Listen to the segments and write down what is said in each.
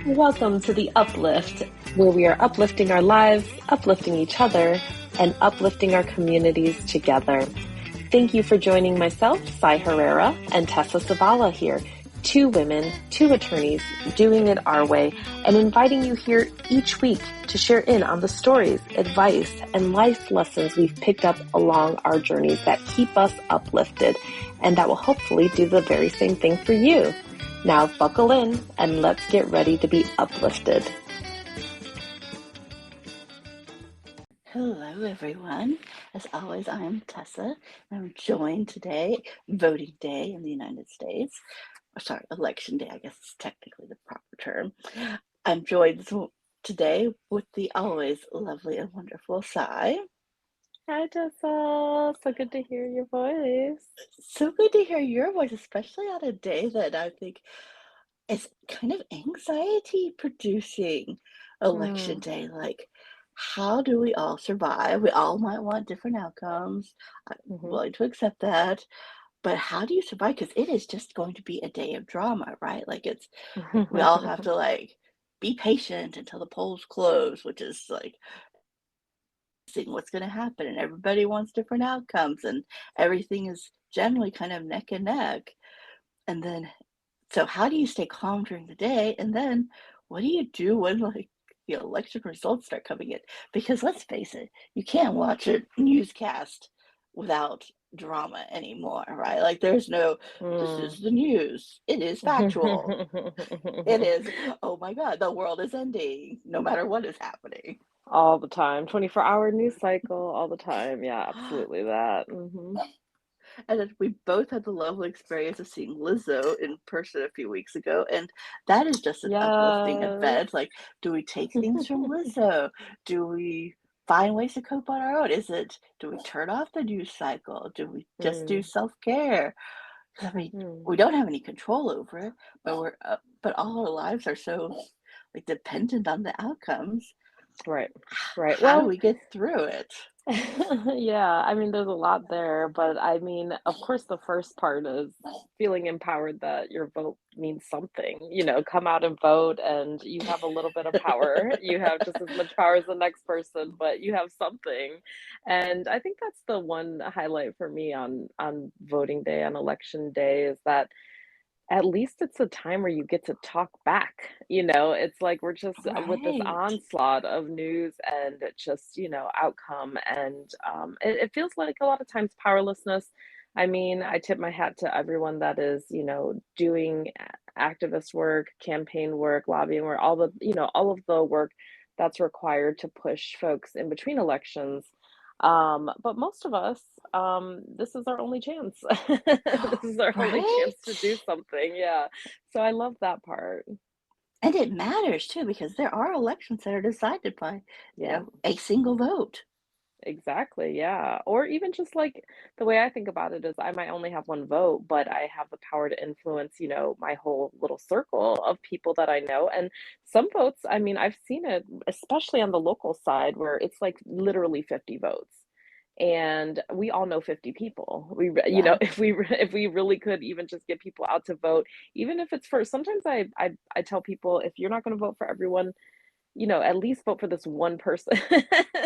Welcome to the Uplift, where we are uplifting our lives, uplifting each other, and uplifting our communities together. Thank you for joining myself, Cy Herrera, and Tessa Savala here, two women, two attorneys, doing it our way, and inviting you here each week to share in on the stories, advice, and life lessons we've picked up along our journeys that keep us uplifted, and that will hopefully do the very same thing for you. Now buckle in and let's get ready to be uplifted. Hello, everyone. As always, I am Tessa. I'm joined today, voting day in the United States. Sorry, election day, I guess is technically the proper term. I'm joined today with the always lovely and wonderful Cy. Hi, Tessa. So good to hear your voice. So good to hear your voice, especially on a day that I think is kind of anxiety producing election Mm, day. Like, how do we all survive? We all might want different outcomes. I'm hmm willing to accept that. But how do you survive? Because it is just going to be a day of drama, right? Like, we all have to like be patient until the polls close, which is like seeing what's going to happen. And everybody wants different outcomes, and everything is generally kind of neck and neck. And then, so how do you stay calm during the day? And then what do you do when like the election results start coming in? Because let's face it, you can't watch a newscast without drama anymore, right? Like there's no, this mm. is the news. It is factual. It is, oh my God, the world is ending, no matter what is happening. All the time. 24-hour news cycle, all the time. Yeah, absolutely that. And then we both had the lovely experience of seeing Lizzo in person a few weeks ago, and that is just an uplifting Yes. event. Like, do we take things from Lizzo? Do we find ways to cope on our own? Do we turn off the news cycle? Do we just do Mm, self-care? I mean, mm. we don't have any control over it, but all our lives are so like dependent on the outcomes. Right, right. How do Well, we get through it? yeah, I mean, there's a lot there, but I mean, of course, the first part is feeling empowered that your vote means something. Come out and vote, and you have a little bit of power. You have just as much power as the next person, but you have something. And I think that's the one highlight for me on voting day, on election day, is that at least it's a time where you get to talk back. It's like we're just with this Right. onslaught of news and just, outcome. And it feels like a lot of times powerlessness. I mean, I tip my hat to everyone that is, doing activist work, campaign work, lobbying work, all of the work that's required to push folks in between elections. But most of us, this is our only chance. This is our only chance to do Right? something, yeah. So I love that part. And it matters too, because there are elections that are decided by, Yeah, a single vote. exactly, yeah. Or even just, like, the way I think about it is I might only have 1 vote, but I have the power to influence, my whole little circle of people that I know, and some votes, I mean, I've seen it, especially on the local side, where it's, like, literally 50 votes. And we all know 50 people. Yeah. If we really could even just get people out to vote, even if it's for sometimes I tell people, if you're not going to vote for everyone, at least vote for this one person.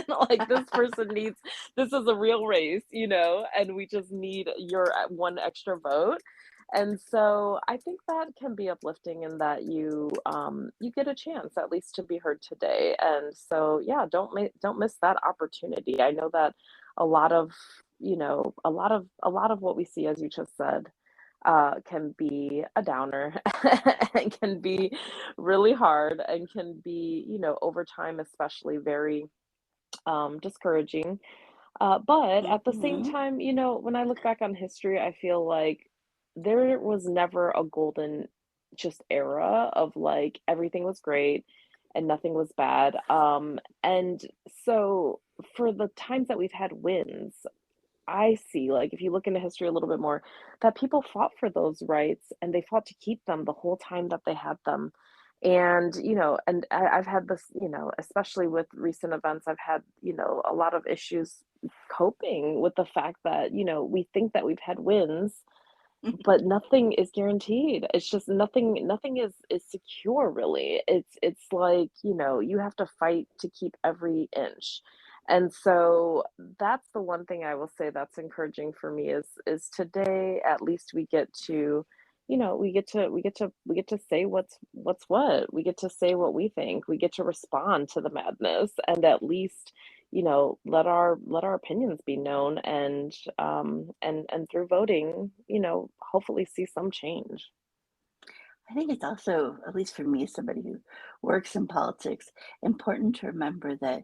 Like, this is a real race, and we just need your one extra vote. And so I think that can be uplifting in that you get a chance at least to be heard today. And so yeah, don't miss that opportunity. I know that a lot of a lot of what we see, as you just said, can be a downer and can be really hard and can be, over time, especially very discouraging. But at the same Hmm. time, when I look back on history, I feel like there was never a golden just era of like everything was great and nothing was bad. And so for the times that we've had wins, I see, like, if you look into history a little bit more, that people fought for those rights and they fought to keep them the whole time that they had them. And, I've had this, especially with recent events, I've had, a lot of issues coping with the fact that, we think that we've had wins but nothing is guaranteed. It's just nothing is secure really. It's like, you have to fight to keep every inch. And so that's the one thing I will say that's encouraging for me is today at least we get to, we get to say what's what. We get to say what we think. We get to respond to the madness and at least let our opinions be known and through voting, hopefully see some change. I think it's also, at least for me, as somebody who works in politics, important to remember that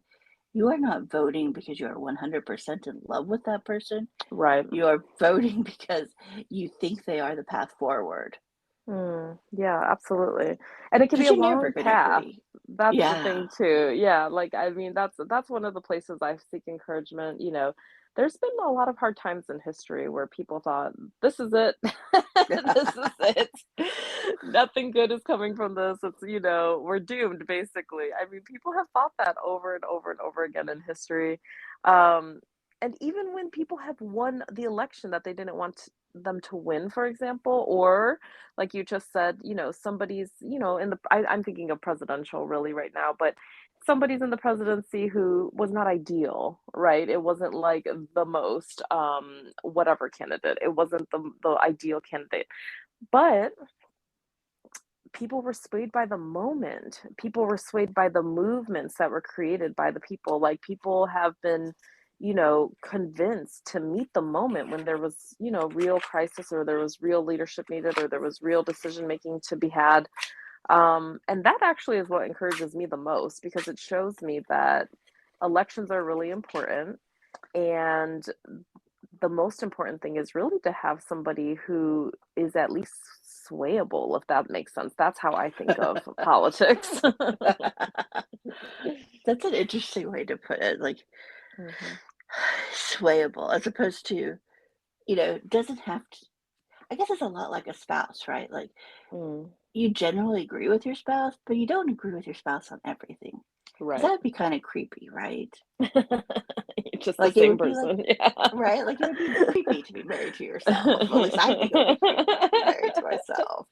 you are not voting because you are 100% in love with that person. Right. You are voting because you think they are the path forward. Yeah, absolutely. And it can be Because a you're never long going to path. agree. That's the Yeah. thing too. Yeah, like I mean that's one of the places I seek encouragement, There's been a lot of hard times in history where people thought, this is it. This is it. Nothing good is coming from this. We're doomed basically. I mean, people have thought that over and over and over again in history. Um and even when people have won the election that they didn't want them to win, for example, or like you just said, somebody's, I'm thinking of presidential really right now, but somebody's in the presidency who was not ideal, right? It wasn't like the most whatever candidate. It wasn't the ideal candidate. But people were swayed by the moment. People were swayed by the movements that were created by the people. Like people have been, convinced to meet the moment when there was, real crisis or there was real leadership needed or there was real decision making to be had. And that actually is what encourages me the most because it shows me that elections are really important. And the most important thing is really to have somebody who is at least swayable, if that makes sense. That's how I think of politics. That's an interesting way to put it. Like, Mhm. swayable, as opposed to, doesn't have to. I guess it's a lot like a spouse, right? Like, Mm, you generally agree with your spouse, but you don't agree with your spouse on everything. Because that right. would be kind of creepy, right? You're just the Like, it same would be like, person. Yeah. right? Like, it would be creepy to be married to yourself. At least I think it would be creepy to be married to myself.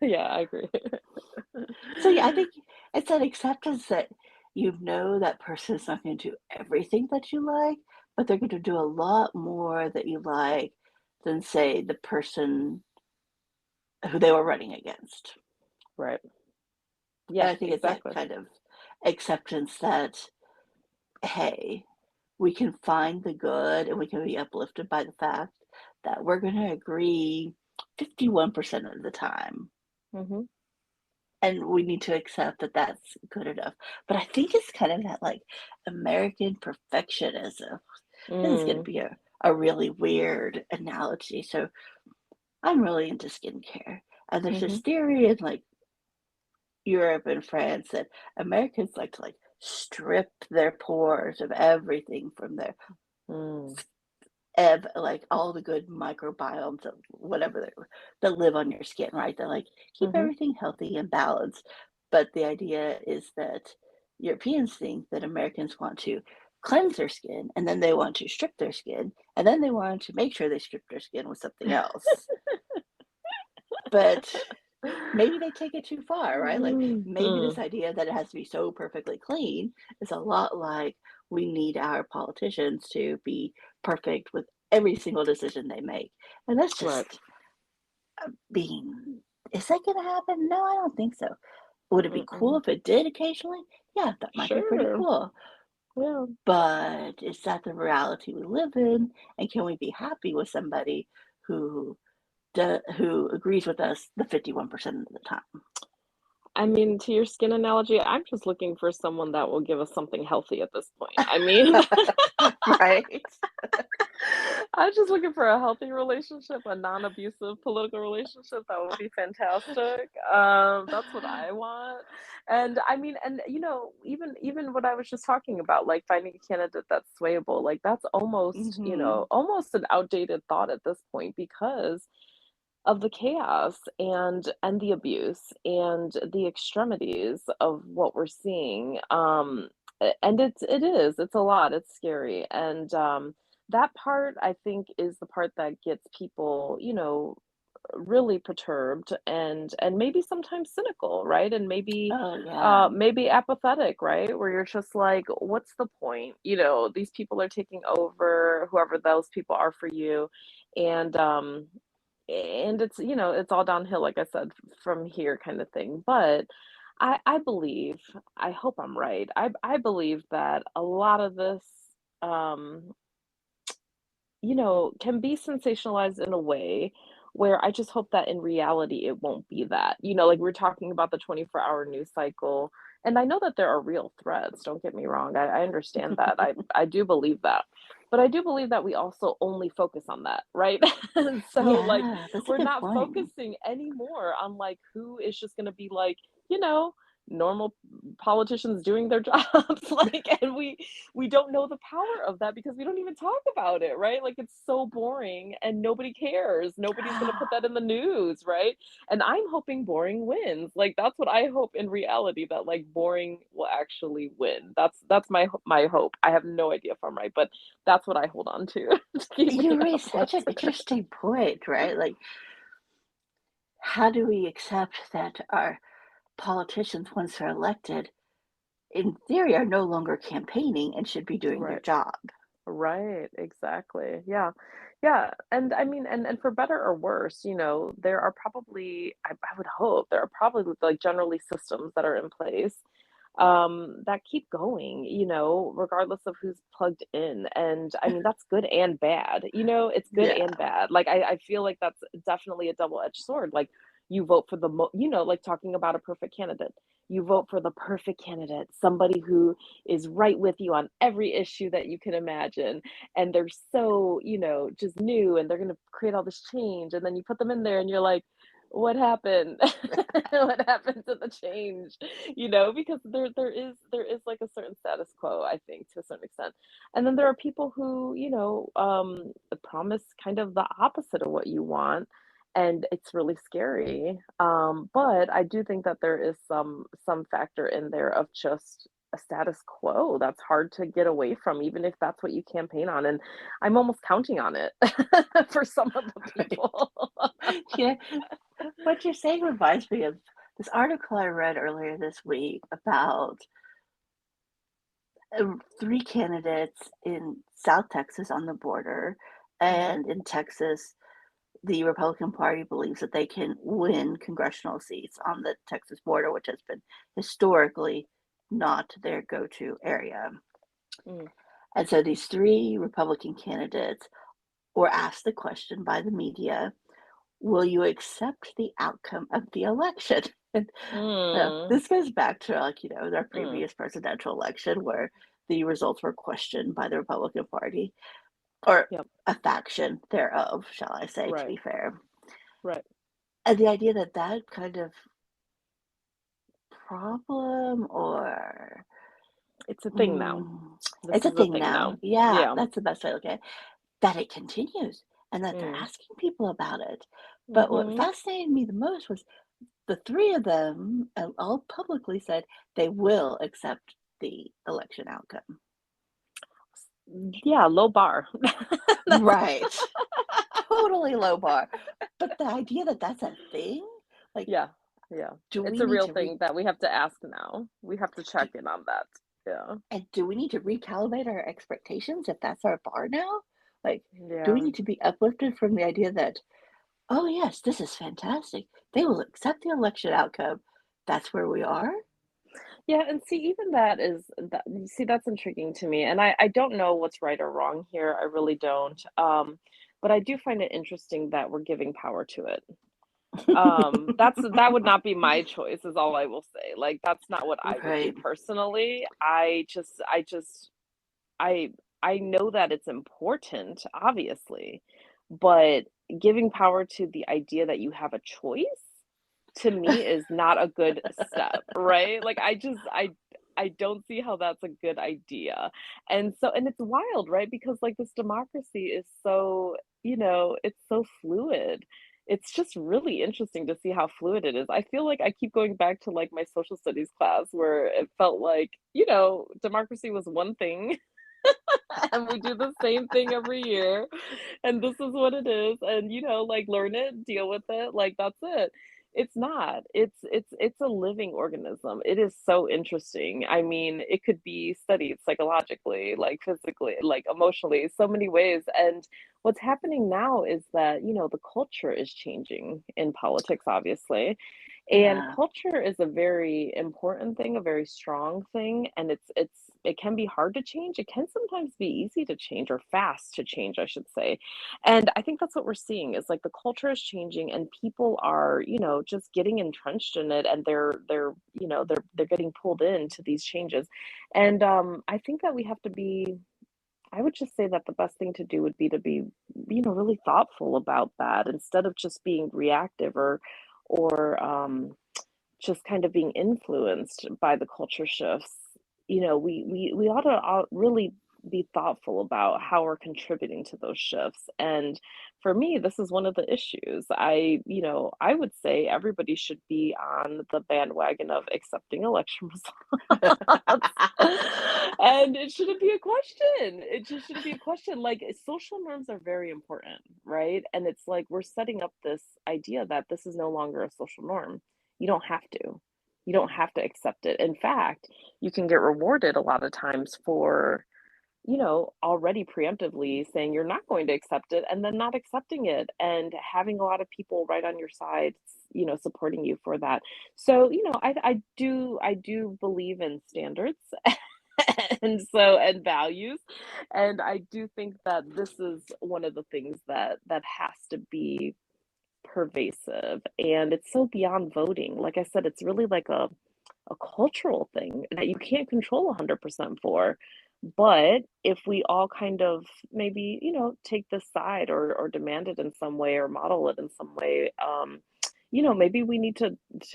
Yeah, I agree. So, yeah, I think it's that acceptance that you know that person is not going to do everything that you like, but they're going to do a lot more that you like than, say, the person who they were running against. Right. And Yeah, I think it's that exactly. kind of acceptance that, hey, we can find the good and we can be uplifted by the fact that we're going to agree 51% of the time. Mhm. And we need to accept that that's good enough. But I think it's kind of that like American perfectionism. This is going to Mm. be a really weird analogy. So I'm really into skincare. And there's this Mhm. theory in like Europe and France that Americans like to like strip their pores of everything from their Mm. like all the good microbiomes of whatever that live on your skin, right? They like keep Mhm. everything healthy and balanced. But the idea is that Europeans think that Americans want to cleanse their skin and then they want to strip their skin and then they want to make sure they strip their skin with something else. But maybe they take it too far, right? Like maybe this Mhm. idea that it has to be so perfectly clean is a lot like we need our politicians to be perfect with every single decision they make. And that's Right. just being, is that going to happen? No, I don't think so. Would it be cool Mm-mm. if it did occasionally? Yeah, that might be pretty Sure. cool. Yeah. But is that the reality we live in? And can we be happy with somebody who who agrees with us the 51% of the time? I mean, to your skin analogy, I'm just looking for someone that will give us something healthy at this point. I mean, Right? I'm just looking for a healthy relationship, a non-abusive political relationship. That would be fantastic. That's what I want. And I mean, and even what I was just talking about, like finding a candidate that's swayable, like that's almost, Mhm. almost an outdated thought at this point because of the chaos and the abuse and the extremities of what we're seeing and it's a lot, it's scary, and that part I think is the part that gets people, really perturbed and maybe sometimes cynical, right? And maybe Oh, yeah. maybe apathetic, right? Where you're just like, what's the point? These people are taking over, whoever those people are for you. And it's all downhill, like I said, from here kind of thing. But I believe, I hope I'm right. I believe that a lot of this um can be sensationalized in a way where I just hope that in reality it won't be that. Like we're talking about the 24-hour news cycle. And I know that there are real threats, don't get me wrong. I understand that. I do believe that. But I do believe that we also only focus on that, right? And so like Yeah, that's a we're good not point. focusing anymore on like who is just gonna be like, you know, normal politicians doing their jobs. Like, and we don't know the power of that because we don't even talk about it, right? Like it's so boring and nobody cares. Nobody's going to put that in the news, right? And I'm hoping boring wins. Like that's what I hope in reality, that like boring will actually win. That's my hope. I have no idea if I'm right, but that's what I hold on to to keep You me raise such an uplifted. interesting point, right? Like, how do we accept that our politicians, once they're elected, in theory, are no longer campaigning and should be doing their Right. job? Right, exactly. Yeah. Yeah. And I mean, and for better or worse, there are probably, I would hope there are probably like generally systems that are in place that keep going, regardless of who's plugged in. And I mean, that's good and bad, it's good Yeah. and bad. Like I feel like that's definitely a double-edged sword. Like you vote for like talking about a perfect candidate. You vote for the perfect candidate, somebody who is right with you on every issue that you can imagine. And they're so, just new and they're going to create all this change. And then you put them in there and you're like, what happened? What happened to the change? Because there is like a certain status quo, I think, to a certain extent. And then there are people who, promise kind of the opposite of what you want. And it's really scary. But I do think that there is some factor in there of just a status quo that's hard to get away from, even if that's what you campaign on. And I'm almost counting on it for some of the Right. people. Yeah. What you're saying reminds me of this article I read earlier this week about three candidates in South Texas on the border. Mhm. And in Texas, the Republican Party believes that they can win congressional seats on the Texas border, which has been historically not their go to area. Mm. And so these three Republican candidates were asked the question by the media, will you accept the outcome of the election? And Mm. this goes back to their Mm. previous presidential election where the results were questioned by the Republican Party, or Yep. a faction thereof, shall I say, to Right. be fair. Right. And the idea that that kind of problem or It's a thing now. mm, This it's a is a thing thing now. now. Yeah, Yeah. that's the best way to look at it. That it continues and that they're Mm. asking people about it. But what Mhm. fascinated me the most was the three of them all publicly said they will accept the election outcome. Yeah, low bar. That's Right. Totally low bar. But the idea that that's a thing, like, yeah. Yeah. do It's we a need real to thing that we have to ask now. We have to do, check in on that. Yeah. and do we need to recalibrate our expectations if that's our bar now? Like, do we Yeah. need to be uplifted from the idea that, oh yes, this is fantastic. They will accept the election outcome. That's where we are? Yeah, and see, even that is that you see, that's intriguing to me. And I don't know what's right or wrong here. I really don't. But I do find it interesting that we're giving power to it. That would not be my choice, is all I will say. Like that's not what I would do Right. personally. I I know that it's important, obviously, but giving power to the idea that you have a choice, to me, is not a good step, right? Like, I don't see how that's a good idea. And it's wild, right? Because, like, this democracy is so, it's so fluid. It's just really interesting to see how fluid it is. I feel like I keep going back to, like, my social studies class where it felt like, democracy was one thing And we do the same thing every year, and this is what it is, and, like, learn it, deal with it, like, that's it. It's not. It's a living organism. It is so interesting. I mean, it could be studied psychologically, like, physically, like, emotionally, so many ways, and what's happening now is that, the culture is changing in politics, obviously, and Yeah. culture is a very important thing, a very strong thing, and it can be hard to change. It can sometimes be easy to change or fast to change, I should say. And I think that's what we're seeing is like the culture is changing and people are, just getting entrenched in it and they're getting pulled into these changes. And I think that we have to be I would just say that the best thing to do would be to be, really thoughtful about that instead of just being reactive or just kind of being influenced by the culture shifts. We ought to really be thoughtful about how we're contributing to those shifts. And for me, this is one of the issues. I would say everybody should be on the bandwagon of accepting election results. And it shouldn't be a question. It just shouldn't be a question. Like social norms are very important, right? And it's like we're setting up this idea that this is no longer a social norm. You don't have to. You don't have to accept it. In fact, you can get rewarded a lot of times for, already preemptively saying you're not going to accept it and then not accepting it and having a lot of people right on your side, supporting you for that. So, I do believe in standards and values. And I do think that this is one of the things that has to be pervasive, and it's so beyond voting. Like I said, it's really like a cultural thing that you can't control 100% for. But if we all kind of maybe, take this side or demand it in some way or model it in some way, maybe we need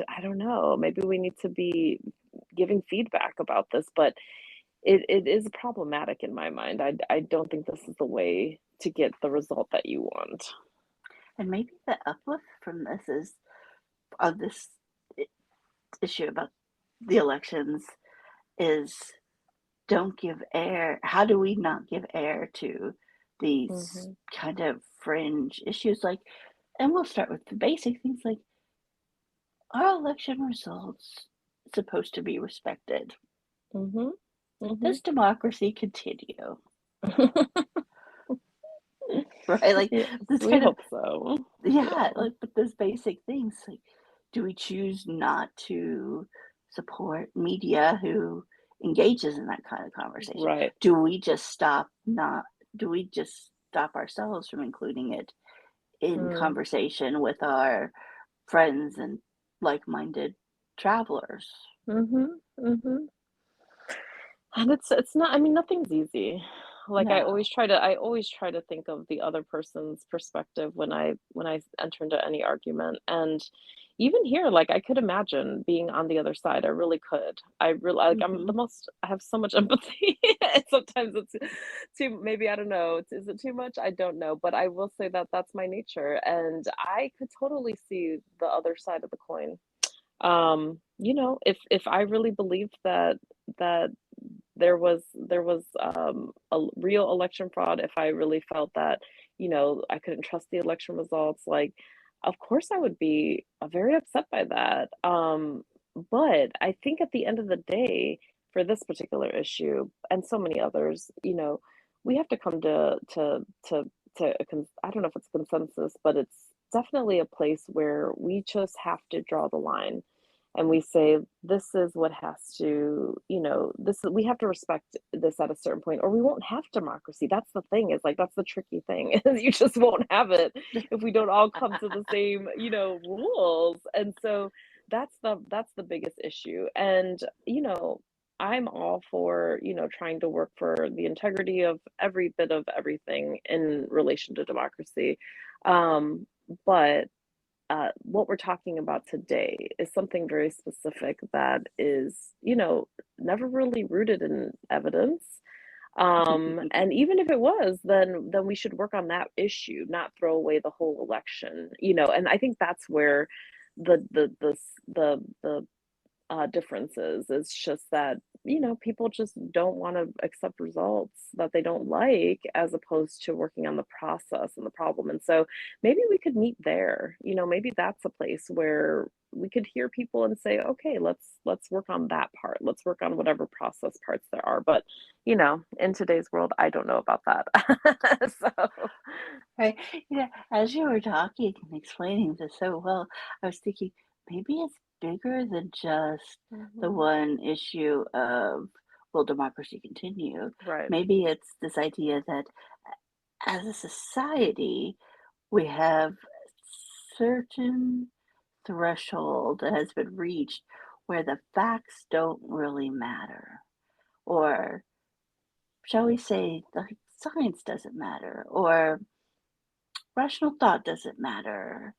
I don't know, maybe we need to be giving feedback about this. But it is problematic in my mind. I don't think this is the way to get the result that you want. And maybe the uplift from this is of this i- issue about the elections is don't give air. How do we not give air to these Mhm. kind of fringe issues? Like, and we'll start with the basic things like, are election results supposed to be respected? Mhm. Mhm. Does democracy continue? Right? Like, Yes, this we kind of, hope so. yeah, Yeah. like, but those basic things, like, do we choose not to support media who engages in that kind of conversation? Right. Do we just stop not, do we just stop ourselves from including it in Mm. conversation with our friends and like-minded travelers? Mhm. Mhm. And it's not, I mean, nothing's easy. Like No. I always try to think of the other person's perspective when I enter into any argument. And even here, like I could imagine being on the other side. I really could. I really like Mhm. I have so much empathy. And sometimes it's too, maybe I don't know. Is it too much? I don't know. But I will say that that's my nature. And I could totally see the other side of the coin. If I really believed that there was a real election fraud, if I really felt that, I couldn't trust the election results, like, of course I would be very upset by that. But I think at the end of the day, for this particular issue and so many others, we have to come to I don't know if it's consensus, but it's definitely a place where we just have to draw the line and we say this is what has to, this we have to respect this at a certain point or we won't have democracy. That's the thing, is like that's the tricky thing is you just won't have it if we don't all come to the same, rules. And so that's the biggest issue. And I'm all for, trying to work for the integrity of every bit of everything in relation to democracy. But what we're talking about today is something very specific that is, never really rooted in evidence. And even if it was, then we should work on that issue, not throw away the whole election. And I think that's where the differences. It's just that, people just don't want to accept results that they don't like as opposed to working on the process and the problem. And so maybe we could meet there. Maybe that's a place where we could hear people and say, okay, let's work on that part. Let's work on whatever process parts there are. But, in today's world, I don't know about that. So, Right. As you were talking and explaining this so well, I was thinking maybe it's bigger than just the mhm, one issue of will democracy continue? right, Maybe it's this idea that as a society, we have certain threshold that has been reached where the facts don't really matter. Or shall we say, the science doesn't matter, or rational thought doesn't matter,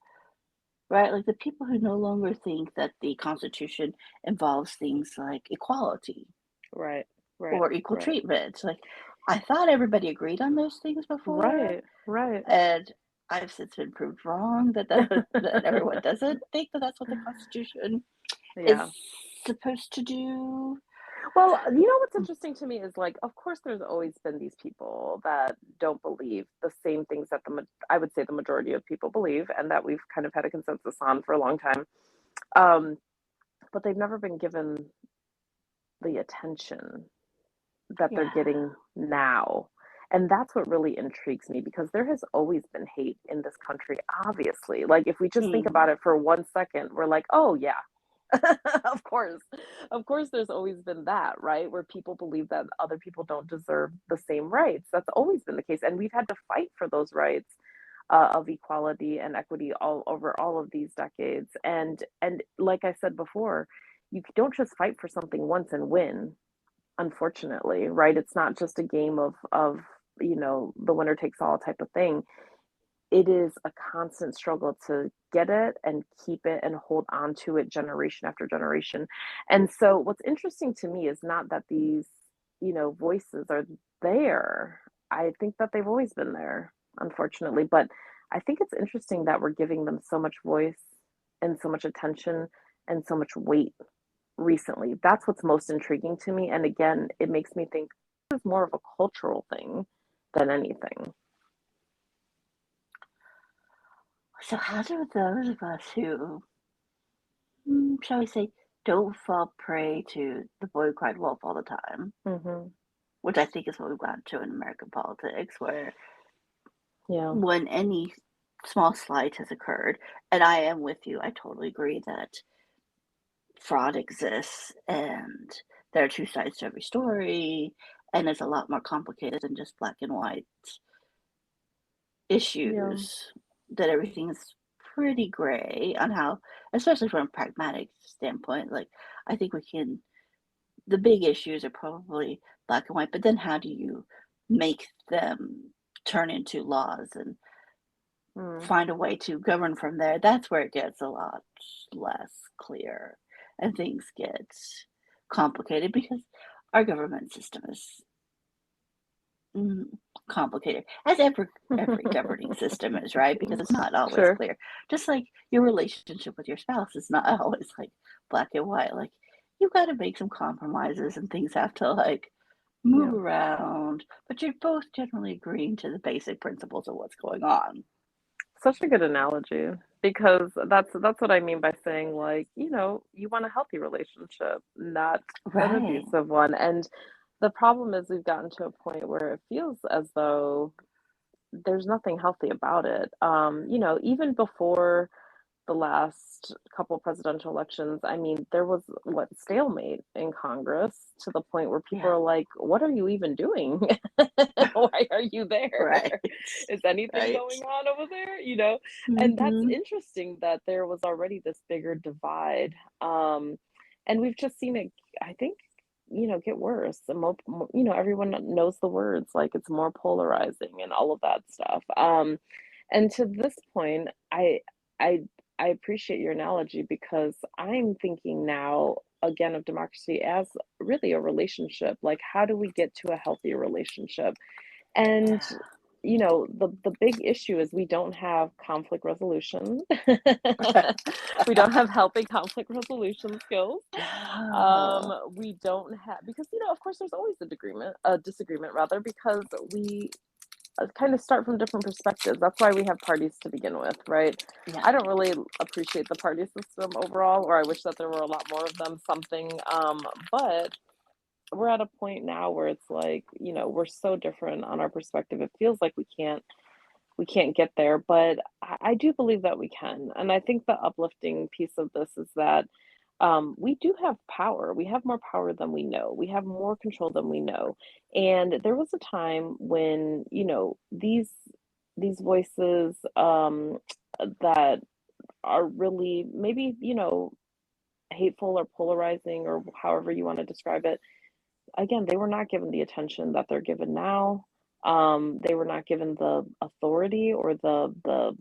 right? Like the people who no longer think that the Constitution involves things like equality right, right, or equal right, treatment. Like I thought everybody agreed on those things before, right, right. and I've since been proved wrong that everyone doesn't think that that's what the Constitution is Yeah. supposed to do. Well, what's interesting to me is like, of course, there's always been these people that don't believe the same things that I would say the majority of people believe, and that we've kind of had a consensus on for a long time. Um, but they've never been given the attention that they're Yeah. getting now. And that's what really intrigues me because there has always been hate in this country, obviously. Like, if we just think about Mhm. it for 1 second, we're like, oh, yeah, of course. Of course, there's always been that, right? Where people believe that other people don't deserve the same rights. That's always been the case. And we've had to fight for those rights of equality and equity all over all of these decades. And like I said before, you don't just fight for something once and win, unfortunately, right? It's not just a game of the winner takes all type of thing. It is a constant struggle to get it and keep it and hold on to it generation after generation. And so what's interesting to me is not that these, voices are there. I think that they've always been there, unfortunately. But I think it's interesting that we're giving them so much voice and so much attention and so much weight recently. That's what's most intriguing to me. And again, it makes me think this is more of a cultural thing than anything. So how do those of us who, shall we say, don't fall prey to the boy who cried wolf all the time, Hmm. which I think is what we've gotten to in American politics, where Yeah. when any small slight has occurred, and I am with you, I totally agree that fraud exists and there are two sides to every story, and it's a lot more complicated than just black and white Yeah. issues, that everything is pretty gray on how, especially from a pragmatic standpoint, like I think we can, the big issues are probably black and white, but then how do you make them turn into laws and Mm. find a way to govern from there? That's where it gets a lot less clear and things get complicated because our government system is mm, complicated, as every governing system is, right? Because it's not always Sure. clear. Just like your relationship with your spouse is not always like black and white. Like you've got to make some compromises and things have to like move Yeah. around, but you're both generally agreeing to the basic principles of what's going on. Such a good analogy because that's what I mean by saying like, you want a healthy relationship, not an Right. abusive one. And the problem is we've gotten to a point where it feels as though there's nothing healthy about it. Even before the last couple presidential elections, I mean, there was what stalemate in Congress to the point where people Yeah. are like, "What are you even doing? Why are you there? Right. Is anything Right. going on over there?" And that's Hmm. interesting that there was already this bigger divide, and we've just seen it. I think get worse. Everyone knows the words like it's more polarizing and all of that stuff. And to this point, I I appreciate your analogy because I'm thinking now again of democracy as really a relationship. Like, how do we get to a healthier relationship? And Yeah. the big issue is we don't have conflict resolution. We don't have healthy conflict resolution skills. No. We don't have, because of course there's always a disagreement rather, because we kind of start from different perspectives. That's why we have parties to begin with, right? Yeah. I don't really appreciate the party system overall, or I wish that there were a lot more of them, but we're at a point now where it's like, we're so different on our perspective. It feels like we can't get there, but I do believe that we can. And I think the uplifting piece of this is that we do have power. We have more power than we know. We have more control than we know. And there was a time when, these voices that are really maybe, hateful or polarizing or however you want to describe it, again, they were not given the attention that they're given now. They were not given the authority or the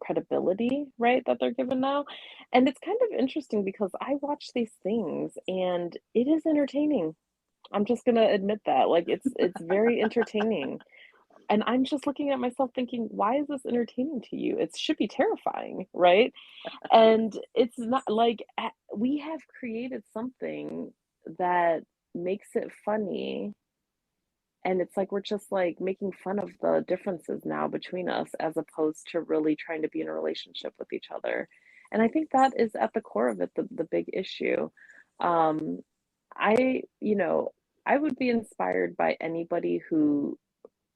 credibility, right, that they're given now. And it's kind of interesting because I watch these things and it is entertaining. I'm just gonna admit that. Like it's very entertaining. And I'm just looking at myself thinking, why is this entertaining to you? It should be terrifying, right? And it's not like we have created something that makes it funny, and it's like we're just like making fun of the differences now between us as opposed to really trying to be in a relationship with each other. And I think that is at the core of it, the big issue. Um, I, I would be inspired by anybody who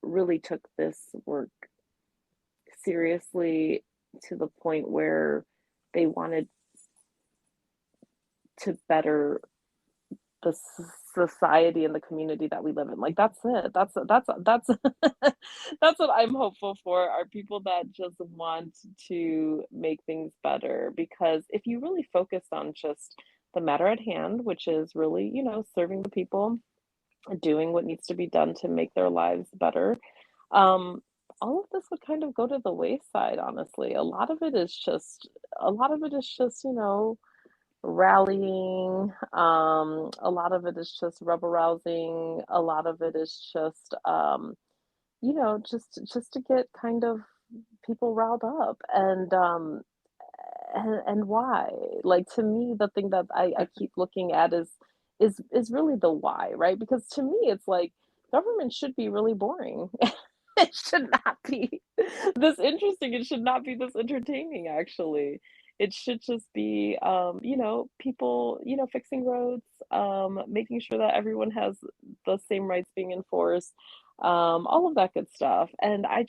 really took this work seriously to the point where they wanted to better the society and the community that we live in. Like that's it. That's that's what I'm hopeful for, are people that just want to make things better. Because if you really focus on just the matter at hand, which is really, serving the people, doing what needs to be done to make their lives better, um, all of this would kind of go to the wayside, honestly. A lot of it is just, rallying. A lot of it is just rubber rousing. A lot of it is just, just to get kind of people riled up. And why? Like, to me, the thing that I keep looking at is really the why, right? Because to me, it's like government should be really boring. It should not be this interesting. It should not be this entertaining, actually. It should just be, people, fixing roads, making sure that everyone has the same rights being enforced, all of that good stuff. And I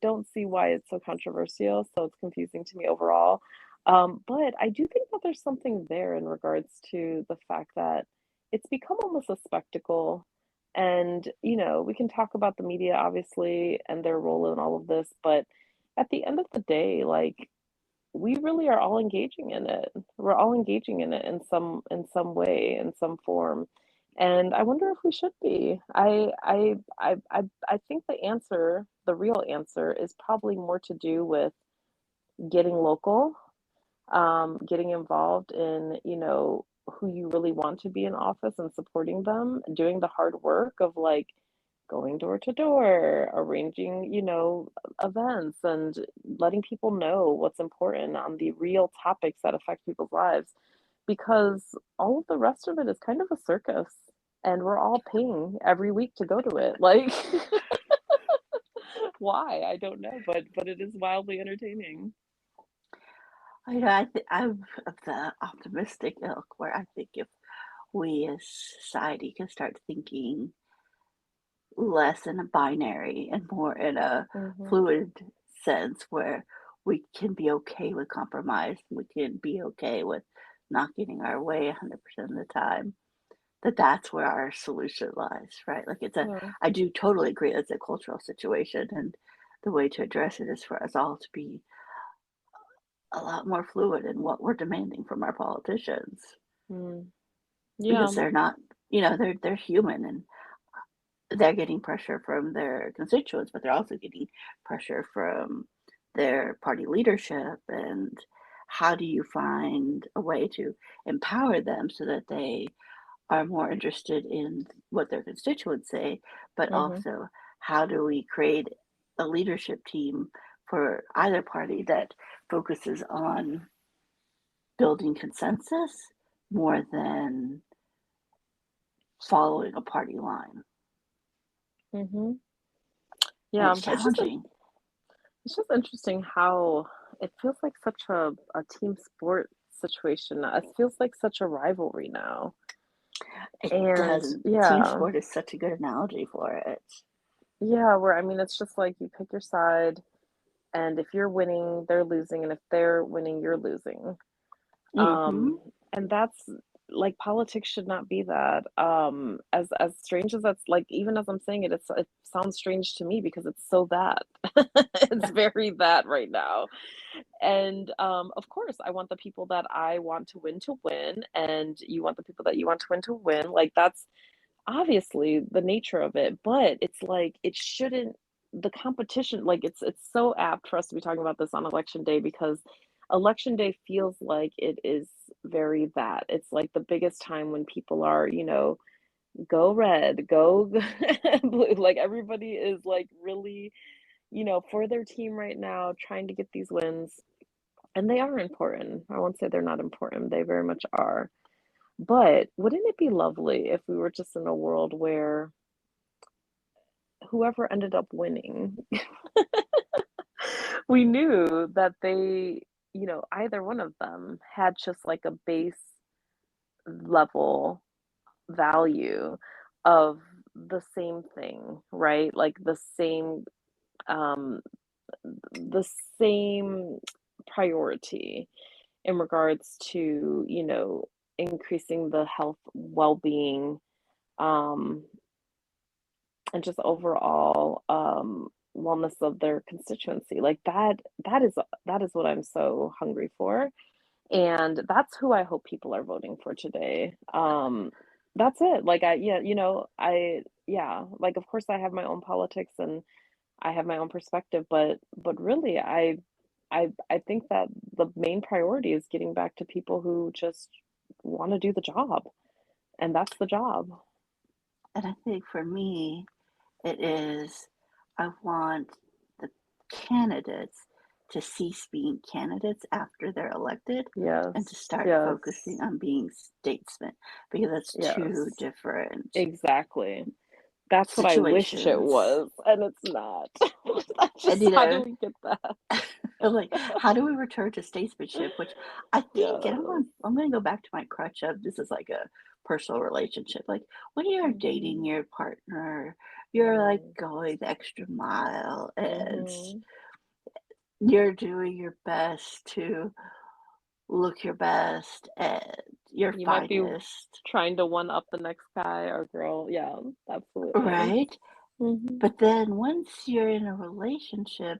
don't see why it's so controversial, so it's confusing to me overall. But I do think that there's something there in regards to the fact that it's become almost a spectacle. And, we can talk about the media, obviously, and their role in all of this, but at the end of the day, like, we really are all engaging in it. We're all engaging in it in some way, in some form. And I wonder if we should be. I think the real answer is probably more to do with getting local, getting involved in, who you really want to be in office and supporting them, doing the hard work of like going door to door, arranging, events and letting people know what's important on the real topics that affect people's lives. Because all of the rest of it is kind of a circus, and we're all paying every week to go to it. Like, why? I don't know, but it is wildly entertaining. I'm of the optimistic ilk where I think if we as society can start thinking less in a binary and more in a Hmm. fluid sense where we can be okay with compromise, we can be okay with not getting our way 100% of the time, that's where our solution lies, right? Like Yeah. I do totally agree it's a cultural situation, and the way to address it is for us all to be a lot more fluid in what we're demanding from our politicians Mm. Yeah. because they're not, they're human and they're getting pressure from their constituents, but they're also getting pressure from their party leadership. And how do you find a way to empower them so that they are more interested in what their constituents say, but Mm-hmm. also how do we create a leadership team for either party that focuses on building consensus more than following a party line. Mm-hmm. And Yeah, it's challenging. it's just interesting how it feels like such a team sport situation. It feels like such a rivalry now. It And doesn't. Team yeah, sport is such a good analogy for it. yeah, where I mean, it's just like you pick your side, and if you're winning, they're losing, and if they're winning, you're losing. Mm-hmm. And that's like politics should not be that. As strange as that's like, even as I'm saying it, it sounds strange to me because it's so that. It's very that right now. And of course, I want the people that I want to win, and you want the people that you want to win. Like that's obviously the nature of it, but it's like it shouldn't the competition like it's so apt for us to be talking about this on election day because election day feels like it is very that. It's like the biggest time when people are, go red, go blue. Like everybody is like really, for their team right now, trying to get these wins. And they are important. I won't say they're not important. They very much are. But wouldn't it be lovely if we were just in a world where whoever ended up winning, we knew that they, either one of them had just like a base level value of the same thing, right? Like um the same priority in regards to, increasing the health, well-being, um and just overall wellness of their constituency. Like that is what I'm so hungry for, and that's who I hope people are voting for today. That's it. Like I yeah, I yeah, like of course I have my own politics and I have my own perspective, but really I think that the main priority is getting back to people who just want to do the job, and that's the job. And I think for me, it is I want the candidates to cease being candidates after they're elected and to Yes. start Yes. focusing on being statesmen because that's two Yes. different Exactly. That's what I wish it situations. was, and it's not. I And just how do we get that? like how do we return to statesmanship? Which I think, and Yes. I'm going to go back to my crutch of this is like a personal relationship. Like when you're dating Mhm. your partner, you're like Mhm. going the extra mile and Mhm. you're doing your best to look your best and your You might be finest, trying to one up the next guy or girl. Yeah, absolutely. right? Mhm. But then once you're in a relationship,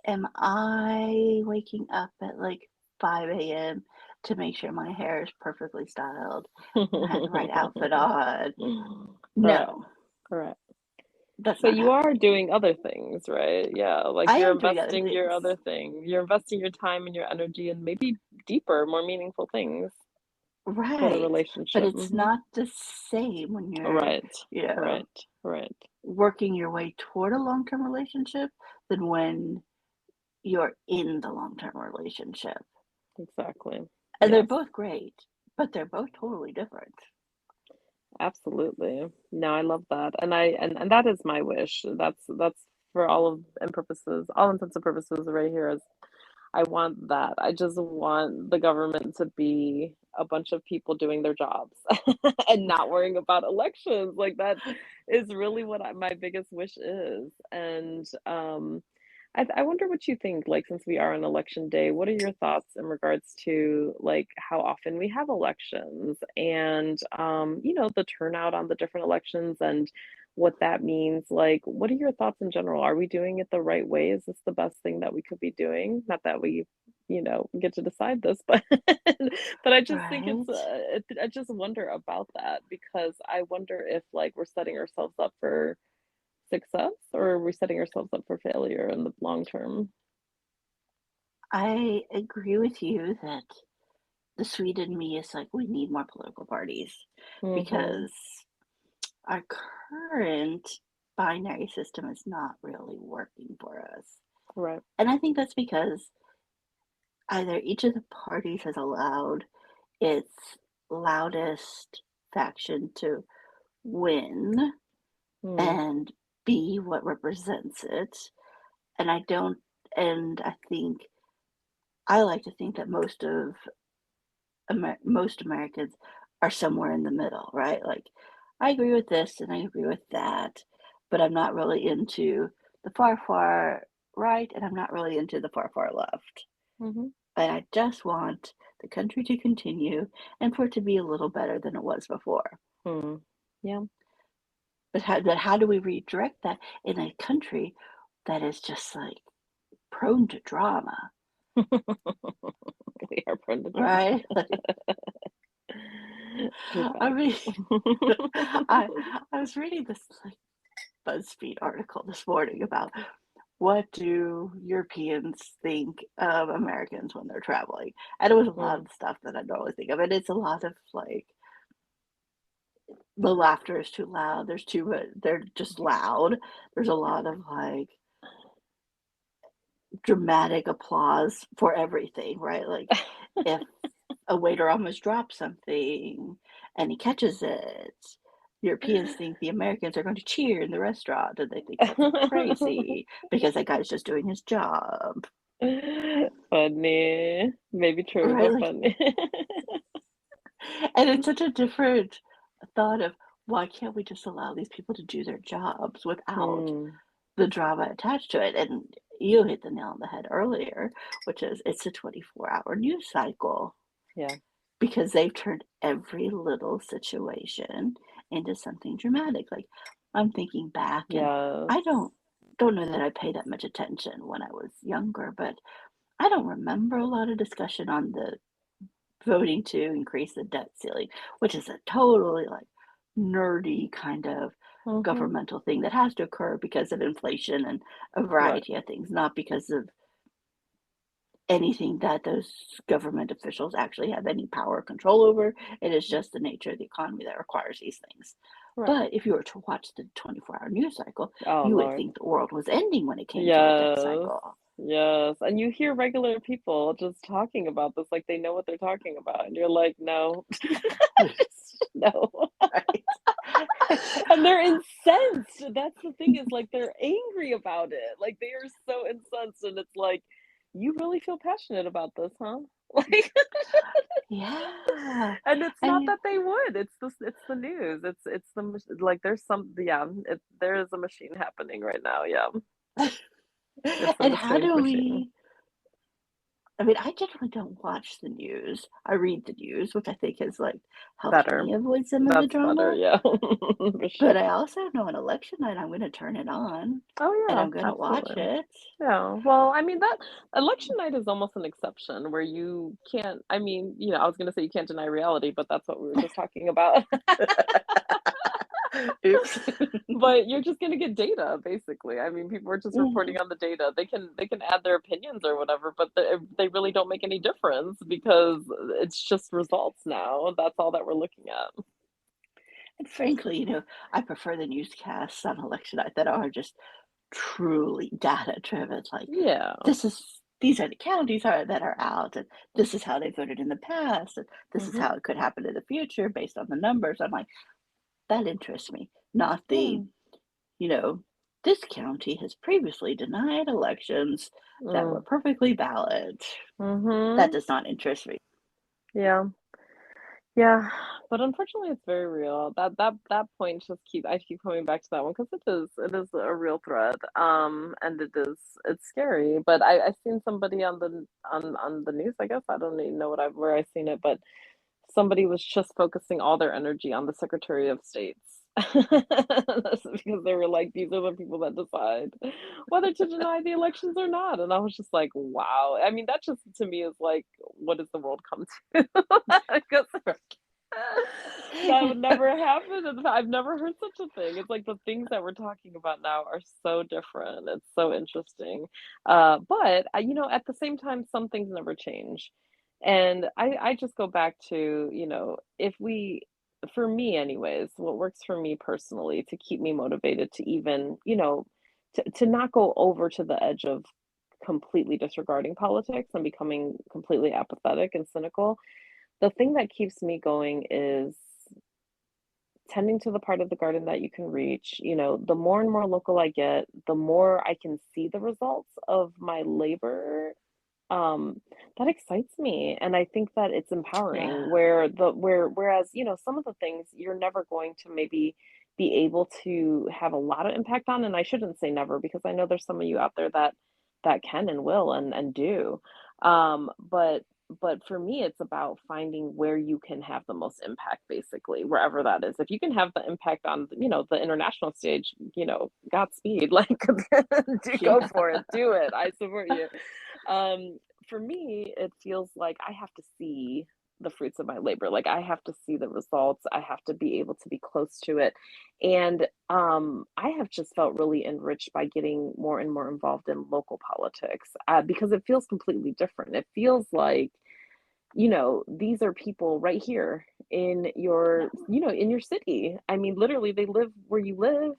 am I waking up at like 5 a.m. to make sure my hair is perfectly styled and I have the right outfit on? Correct. No, Correct. that's So not you are happening. doing other things, right? Yeah, like I you're am doing other investing your things. other thing. You're investing your time and your energy in maybe deeper, more meaningful things for the Right. But relationship. it's not the same when you're, Right. you know, Right. Right. working your way toward a long term relationship than when you're in the long term relationship. Exactly. And they're Yes. both great, but they're both totally different. Absolutely. No, I love that. And that is my wish. That's for all of and purposes, all intents and purposes right here is I want that. I just want the government to be a bunch of people doing their jobs and not worrying about elections. Like that is really what my biggest wish is. And I wonder what you think, like since we are on election day, what are your thoughts in regards to like how often we have elections and the turnout on the different elections and what that means? Like, what are your thoughts in general? Are we doing it the right way? Is this the best thing that we could be doing? Not that we, get to decide this, but but I just think Right? I just wonder about that because I wonder if like we're setting ourselves up for success or are we setting ourselves up for failure in the long term? I agree with you that the Swede in me is like, we need more political parties Mm-hmm. because our current binary system is not really working for us. Right. And I think that's because either each of the parties has allowed its loudest faction to win Mm. and be what represents it. And I don't, and I think, I like to think that most Americans are somewhere in the middle, right? Like, I agree with this and I agree with that, but I'm not really into the far, far right, and I'm not really into the far, far left. Mm-hmm. And I just want the country to continue and for it to be a little better than it was before. Mm. Yeah. But how do we redirect that in a country that is just like prone to drama, We are prone to drama. right? Like, True I facts. mean, I I was reading this like BuzzFeed article this morning about what do Europeans think of Americans when they're traveling, and it was a lot Mm. of stuff that I normally think of, and it's a lot of like the laughter is too loud. They're just loud. There's a lot of like dramatic applause for everything, right? Like if a waiter almost drops something and he catches it, Europeans think the Americans are going to cheer in the restaurant and they think that's crazy because that guy's just doing his job, Funny. Maybe true, right? but Like, funny. and it's such a different thought of why can't we just allow these people to do their jobs without Mm. the drama attached to it? And you hit the nail on the head earlier, which is it's a 24-hour news cycle Yeah. because they've turned every little situation into something dramatic. Like I'm thinking back and Yes. I don't know that I paid that much attention when I was younger, but I don't remember a lot of discussion on the voting to increase the debt ceiling, which is a totally like nerdy kind of Mm-hmm. governmental thing that has to occur because of inflation and a Right. variety of things, not because of anything that those government officials actually have any power or control over. It is just the nature of the economy that requires these things. Right. But if you were to watch the 24-hour news cycle, Oh, you would Lord. think the world was ending when it came to the debt Yes. cycle. Yes. And you hear regular people just talking about this like they know what they're talking about. And you're like, no. No. Right? And they're incensed. That's the thing is like they're angry about it. Like they are so incensed and it's like you really feel passionate about this, huh? Like Yeah. and it's not And that they would. It's the news. It's the like there's some yeah, there is a machine happening right now. Yeah. It's and a how strange do machine. we I mean, I generally don't watch the news. I read the news, which I think has like helped Better. me avoid some of the That's better, drama. yeah. For But sure. I also know on election night I'm gonna turn it on Oh, and yeah, I'm gonna watch absolutely. it. Yeah, well, I mean, that election night is almost an exception where you can't I mean, I was gonna say you can't deny reality, but that's what we were just talking about. Oops. But you're just gonna get data, basically. I mean, people are just Mhm. reporting on the data. They can add their opinions or whatever, but they really don't make any difference because it's just results now. That's all that we're looking at. And frankly, I prefer the newscasts on election night that are just truly data driven. Like Yeah. these are the counties that are out, and this is how they voted in the past, and this is Mhm. how it could happen in the future based on the numbers. I'm like, that interests me, not Yeah. you know, this county has previously denied elections that were Mm. perfectly valid. That Mhm. does not interest me. Yeah. Yeah, but unfortunately, it's very real. That point just I keep coming back to that one because it is a real threat. And it's scary. But I've seen somebody on the news. I guess I don't even know where I've seen it, but somebody was just focusing all their energy on the Secretary of States. That's because they were like, these are the people that decide whether to deny the elections or not. And I was just like, wow. I mean, that just to me is like, what does the world come to? Because that would never happen. And I've never heard such a thing. It's like the things that we're talking about now are so different. It's so interesting. But at the same time, some things never change. And I just go back to, if we, for me anyways, what works for me personally to keep me motivated to even, to not go over to the edge of completely disregarding politics and becoming completely apathetic and cynical. The thing that keeps me going is tending to the part of the garden that you can reach. The more and more local I get, the more I can see the results of my labor. um, that excites me, and I think that it's empowering Yeah. whereas, some of the things you're never going to maybe be able to have a lot of impact on, and I shouldn't say never because I know there's some of you out there that can and will and do. But for me, it's about finding where you can have the most impact, basically, wherever that is. If you can have the impact on, the international stage, Godspeed, like, do go Yeah. for it, do it. I support you. For me, it feels like I have to see the fruits of my labor. Like I have to see the results. I have to be able to be close to it. And I have just felt really enriched by getting more and more involved in local politics because it feels completely different. It feels like, these are people right here in Yeah. your city. I mean, literally, they live where you live.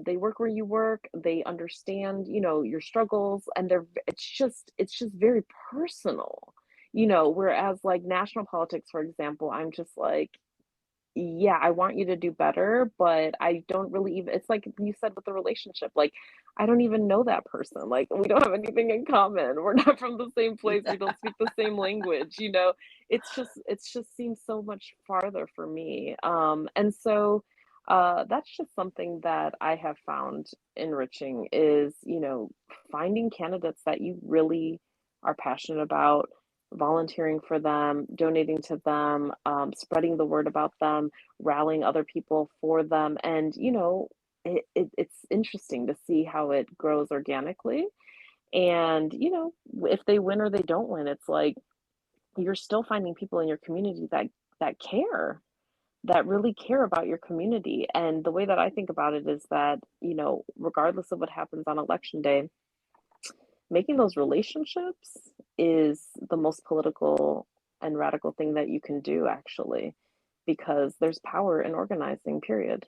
They work where you work. They understand, your struggles, and it's just very personal. Whereas like national politics, for example, I'm just like, yeah, I want you to do better, but I don't really even, it's like you said with the relationship, like I don't even know that person. Like we don't have anything in common. We're not from the same place. We don't speak the same language. It's just seems so much farther for me. And so that's just something that I have found enriching is, finding candidates that you really are passionate about, volunteering for them, donating to them, spreading the word about them, rallying other people for them. And, it's interesting to see how it grows organically. And, if they win or they don't win, it's like you're still finding people in your community that care, that really care about your community. And the way that I think about it is that, regardless of what happens on election day, making those relationships is the most political and radical thing that you can do, actually, because there's power in organizing, period.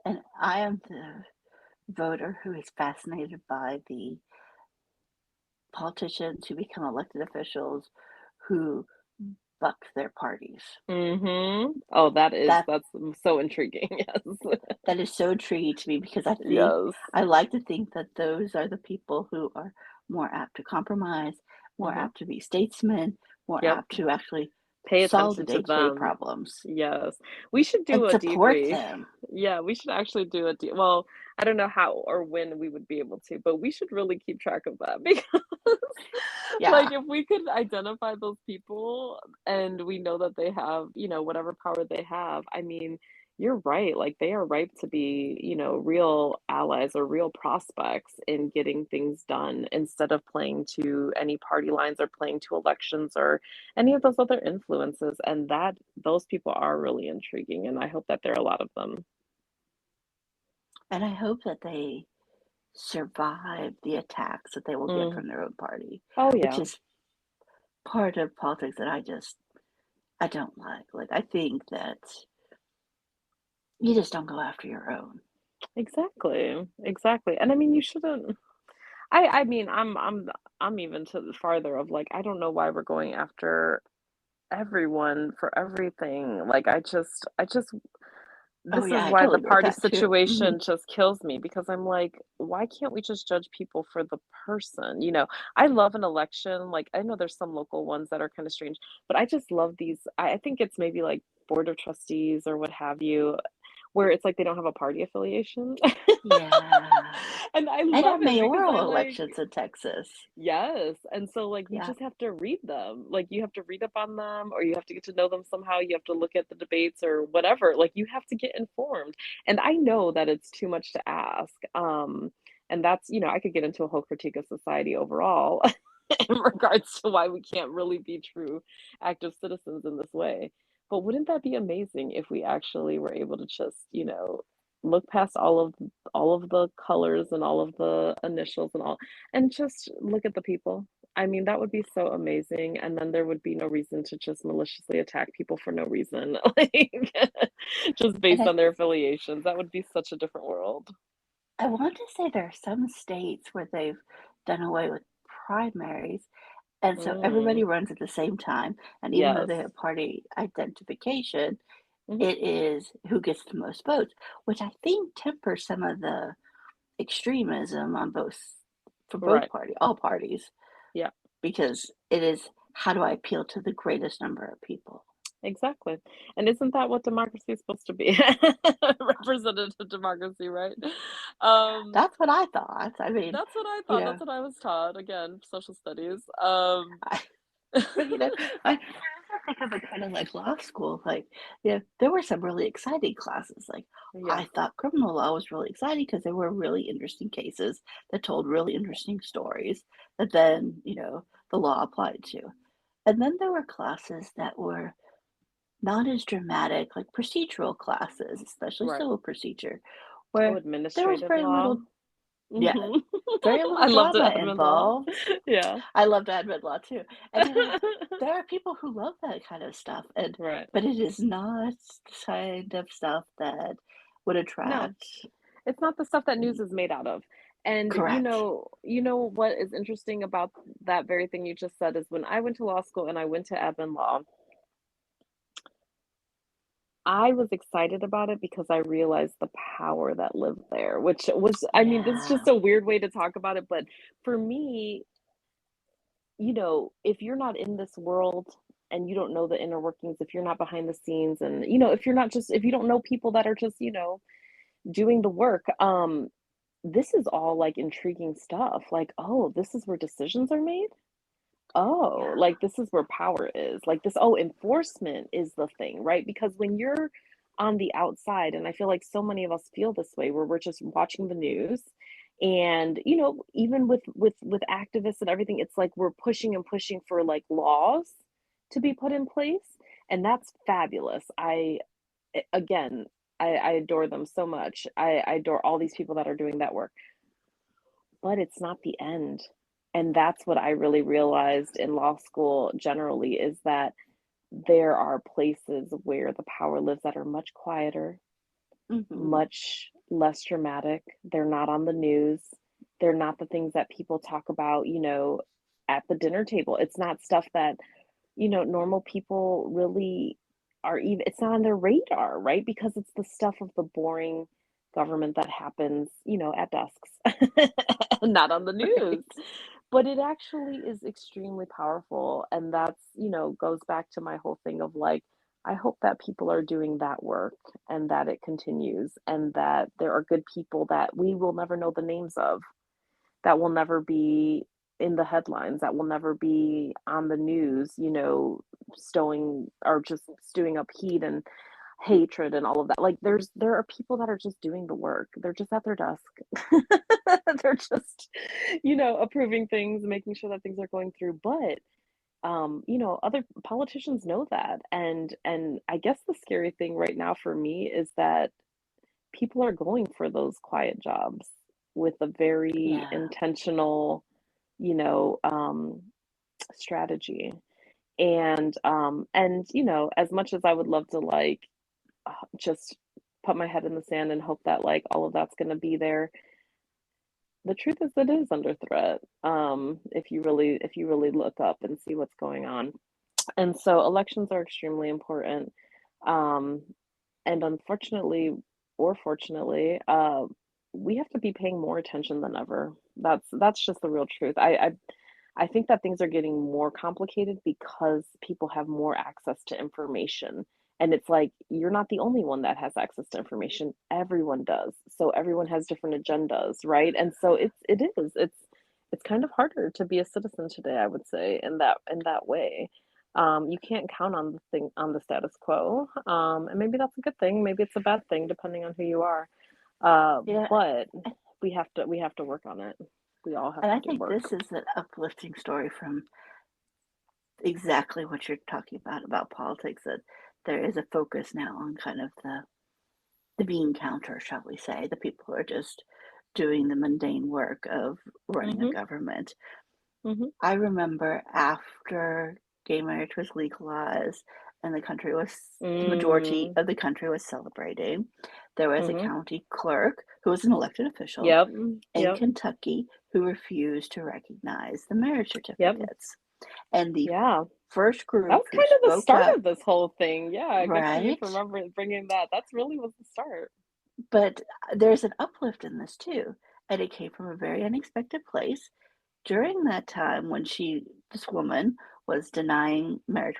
And I am the voter who is fascinated by the politicians who become elected officials who buck their parties. Oh, That that's so intriguing. Yes. that is so intriguing to me because Yes. I like to think that those are the people who are more apt to compromise, more Hmm. apt to be statesmen, more Yep. apt to actually Pay solve the attention to day-to-day them. problems Yes. We should do and a support debrief. them. Yeah, we should actually do well, I don't know how or when we would be able to, but we should really keep track of that because like Yeah. if we could identify those people and we know that they have, whatever power they have, I mean, you're right. Like they are ripe to be, real allies or real prospects in getting things done instead of playing to any party lines or playing to elections or any of those other influences. And that those people are really intriguing. And I hope that there are a lot of them. And I hope that they survive the attacks that they will get Mm. from their own party, Oh, which yeah, is part of politics that I don't like. Like I think that you just don't go after your own. exactly. Exactly. And I mean, you shouldn't. I mean, I'm even to the farther of like, I don't know why we're going after everyone for everything. Like, I just Oh this is yeah, I why the totally get with party that too. situation just kills me because I'm like, why can't we just judge people for the person? I love an election. Like, I know there's some local ones that are kind of strange, but I just love these. I think it's maybe like board of trustees or what have you, where it's like they don't have a party affiliation. Yeah. And I And our love it because I mayoral like, elections in Texas. yes, and so, like, you Yeah. just have to read them. Like, you have to read up on them, or you have to get to know them somehow. You have to look at the debates or whatever. Like, you have to get informed. And I know that it's too much to ask. And that's, I could get into a whole critique of society overall in regards to why we can't really be true active citizens in this way. But wouldn't that be amazing if we actually were able to just, look past all of the colors and all of the initials and all and just look at the people I mean, that would be so amazing, and then there would be no reason to just maliciously attack people for no reason, like, just And based on their affiliations. That would be such a different world. I want to say there are some states where they've done away with primaries, and so everybody Mm, runs at the same time, and even though yes. they have party identification, Mhm. it is who gets the most votes, which I think tempers some of the extremism on both for both Right. all parties, Yeah, because it is how do I appeal to the greatest number of people? exactly, and isn't that what democracy is supposed to be? Representative democracy, right? Um, That's what I thought. I mean, that's what I you thought, know, that's what I was taught, again, social studies, I, but I also think of it kind of like law school. Like, there were some really exciting classes. Like, Yeah, I thought criminal law was really exciting because there were really interesting cases that told really interesting stories that then, the law applied to. And then there were classes that were not as dramatic, like procedural classes, especially right. civil procedure, Oh, where there was administrative very law. little, yeah, Mhm. very little I loved drama admin law. involved. Yeah. I loved admin law too. And there are people who love that kind of stuff, Right. but it is not the kind of stuff that would No, attract it's not the stuff that news me. is made out of. And Correct. you know what is interesting about that very thing you just said is when I went to law school and I went to admin law, I was excited about it because I realized the power that lived there, which was, I mean, this is just Yeah. a weird way to talk about it, but for me, if you're not in this world and you don't know the inner workings, if you're not behind the scenes and, if you're not just, if you don't know people that are just, doing the work, this is all like intriguing stuff. Like, oh, this is where decisions are made. Oh, Yeah. like this is where power is. Like this, oh, enforcement is the thing, right? Because when you're on the outside, and I feel like so many of us feel this way, where we're just watching the news and even with activists and everything, it's like we're pushing and pushing for like laws to be put in place, and that's fabulous. Again, I adore them so much. I adore all these people that are doing that work, but it's not the end. And that's what I really realized in law school generally is that there are places where the power lives that are much quieter, Hmm. much less dramatic. They're not on the news. They're not the things that people talk about, at the dinner table. It's not stuff that, normal people really are even, it's not on their radar, right? Because it's the stuff of the boring government that happens, at desks, not on the news. Right. But it actually is extremely powerful. And that's, goes back to my whole thing of like, I hope that people are doing that work and that it continues and that there are good people that we will never know the names of, that will never be in the headlines, that will never be on the news, stowing or just stewing up heat and hatred and all of that. Like there are people that are just doing the work. They're just at their desk. They're just, approving things, making sure that things are going through. But other politicians know that. And I guess the scary thing right now for me is that people are going for those quiet jobs with a very Yeah. intentional, you know, um, strategy. And as much as I would love to like just put my head in the sand and hope that like all of that's going to be there, the truth is it is under threat. If you really look up and see what's going on. And so elections are extremely important. Um, and unfortunately or fortunately, we have to be paying more attention than ever. That's just the real truth. I think that things are getting more complicated because people have more access to information. And it's like you're not the only one that has access to information. Everyone does. So everyone has different agendas, right? And so it's kind of harder to be a citizen today, I would say, in that way. You can't count on the status quo. And maybe that's a good thing. Maybe it's a bad thing, depending on who you are. Yeah. But we have to work on it. We all have And to I do think work. this is an uplifting story from exactly what you're talking about politics, that there is a focus now on kind of the bean counter, shall we say, the people who are just doing the mundane work of running a Hmm. government. I remember after gay marriage was legalized and the majority Mm. of the country was celebrating, there was a Mhm. county clerk who was an elected official Yep. in Yep. Kentucky who refused to recognize the marriage Yep. certificates. And the Yeah. first That group was who kind of the spoke start up, of this whole thing. Yeah, good for you for right? remembering bringing that. That's really was the start. But there's an uplift in this too. And it came from a very unexpected place. During that time when this woman was denying marriage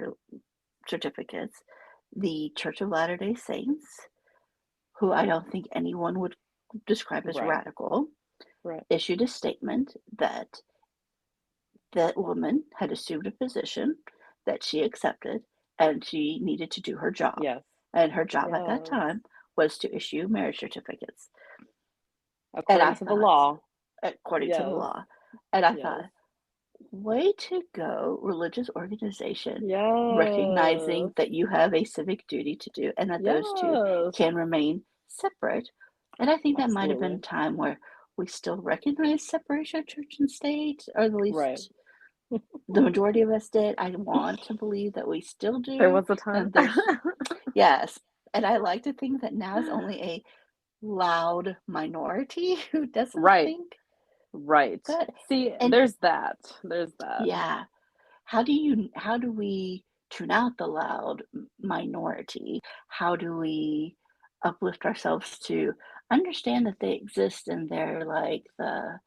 certificates, the Church of Latter-day Saints, who I don't think anyone would describe as Right. radical, Right. issued a statement that that woman had assumed a position that she accepted and she needed to do her job. Yes. And her job at that Yes. time was to issue marriage certificates. And I According to the thought, law. according to the Yes. law, and I Yes. thought, way to go, religious organization, Yes. recognizing that you have a civic duty to do and that those two Yes. can remain separate. And I think that might have been a Absolutely. time where we still recognize separation of church and state, or at Right. least the majority of us did. I want to believe that we still There do. was a time. And yes. And I like to think that now is only a loud minority who doesn't Right. think Right. that. See, And there's that. There's that. yeah, how do we tune out the loud minority? How do we uplift ourselves to understand that they exist and they're like the,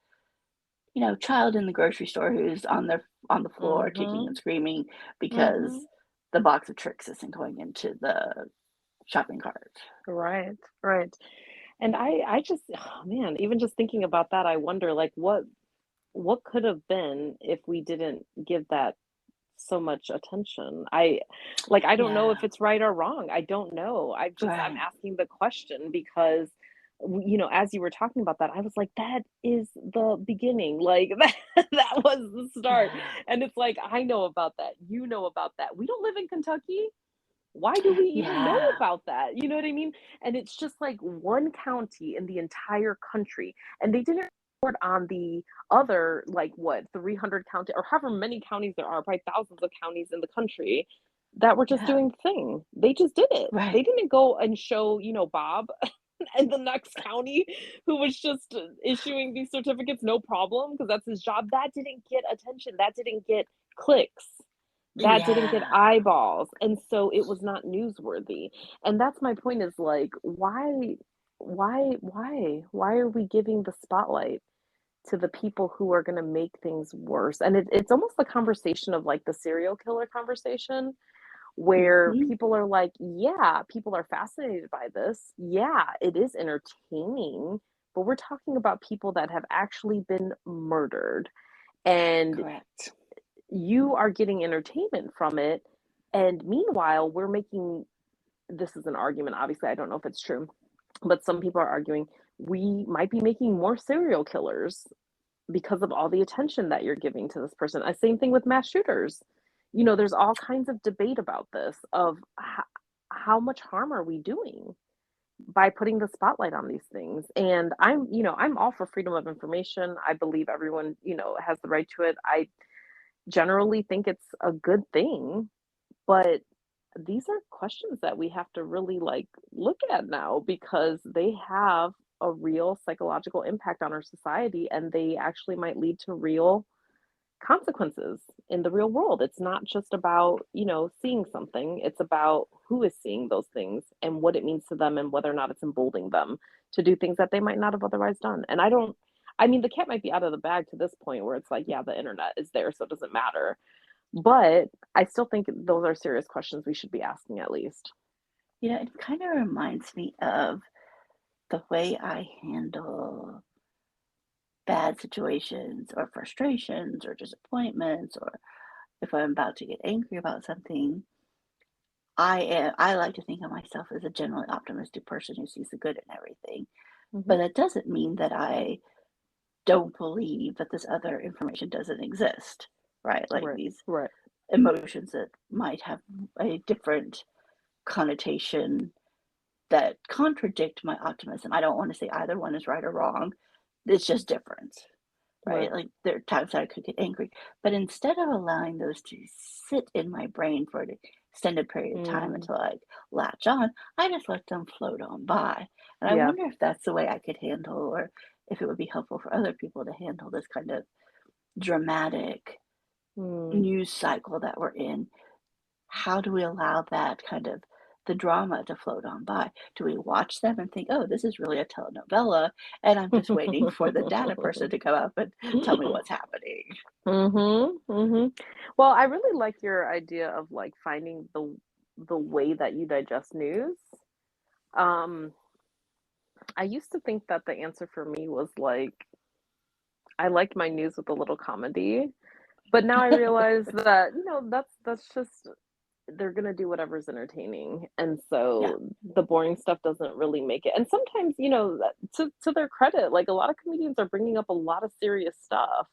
child in the grocery store who's on the floor kicking Mhm. and screaming because Mhm. the box of tricks isn't going into the shopping cart. Right. Right. And I just oh man, even just thinking about that, I wonder like what could have been if we didn't give that so much attention. I don't know if Yeah, it's right or wrong. I don't know. I'm right. asking the question because as you were talking about that, I was like, that is the beginning. Like that was the start. Yeah. And it's like, I know about that. You know about that. We don't live in Kentucky. Why do we even know Yeah. about that? You know what I mean? And it's just like one county in the entire country, and they didn't report on the other, like, what, 300 county or however many counties there are, probably thousands of counties in the country that were just Yeah. doing the thing. They just did it. Right. They didn't go and show, Bob in the next county who was just issuing these certificates no problem because that's his job. That didn't get attention. That didn't get clicks, that didn't get Yeah. eyeballs, and so it was not newsworthy. And that's my point, is like, why are we giving the spotlight to the people who are going to make things worse? And it's almost the conversation of like the serial killer conversation, where Hmm. people are like, yeah, people are fascinated by this, yeah, it is entertaining, but we're talking about people that have actually been murdered, and Correct. you are getting entertainment from it. And meanwhile, we're making, this is an argument, obviously, I don't know if it's true, but some people are arguing we might be making more serial killers because of all the attention that you're giving to this person. Same thing with mass shooters. There's all kinds of debate about this of how much harm are we doing by putting the spotlight on these things. And I'm all for freedom of information. I believe everyone, has the right to it. I generally think it's a good thing, but these are questions that we have to really like look at now, because they have a real psychological impact on our society, and they actually might lead to real consequences in the real world. It's not just about, seeing something, it's about who is seeing those things and what it means to them, and whether or not it's emboldening them to do things that they might not have otherwise done. And I mean, the cat might be out of the bag to this point where it's like, yeah, the internet is there, so it doesn't matter. But I still think those are serious questions we should be asking, at least. It kind of reminds me of the way I handle bad situations or frustrations or disappointments, or if I'm about to get angry about something. I like to think of myself as a generally optimistic person who sees the good in everything. Hmm. But that doesn't mean that I don't believe that this other information doesn't exist, right? Like Right, these right. emotions that might have a different connotation that contradict my optimism. I don't want to say either one is right or wrong. It's just different. right? Right. Like there are times that I could get angry, but instead of allowing those to sit in my brain for an extended period of time Mm. until I latch on, I just let them float on by. And I Yeah. wonder if that's the way I could handle, or if it would be helpful for other people to handle this kind of dramatic Mm. news cycle that we're in. How do we allow that kind of the drama to float on by? Do we watch them and think, oh, this is really a telenovela, and I'm just waiting for the data person to come up and tell me what's happening? Mhm, mhm. Well, I really like your idea of, like, finding the way that you digest news. Um, I used to think that the answer for me was, like, I liked my news with a little comedy, but now I realize that, that's just they're gonna do whatever's entertaining, and Yeah, so the boring stuff doesn't really make it. And sometimes, to their credit, like, a lot of comedians are bringing up a lot of serious stuff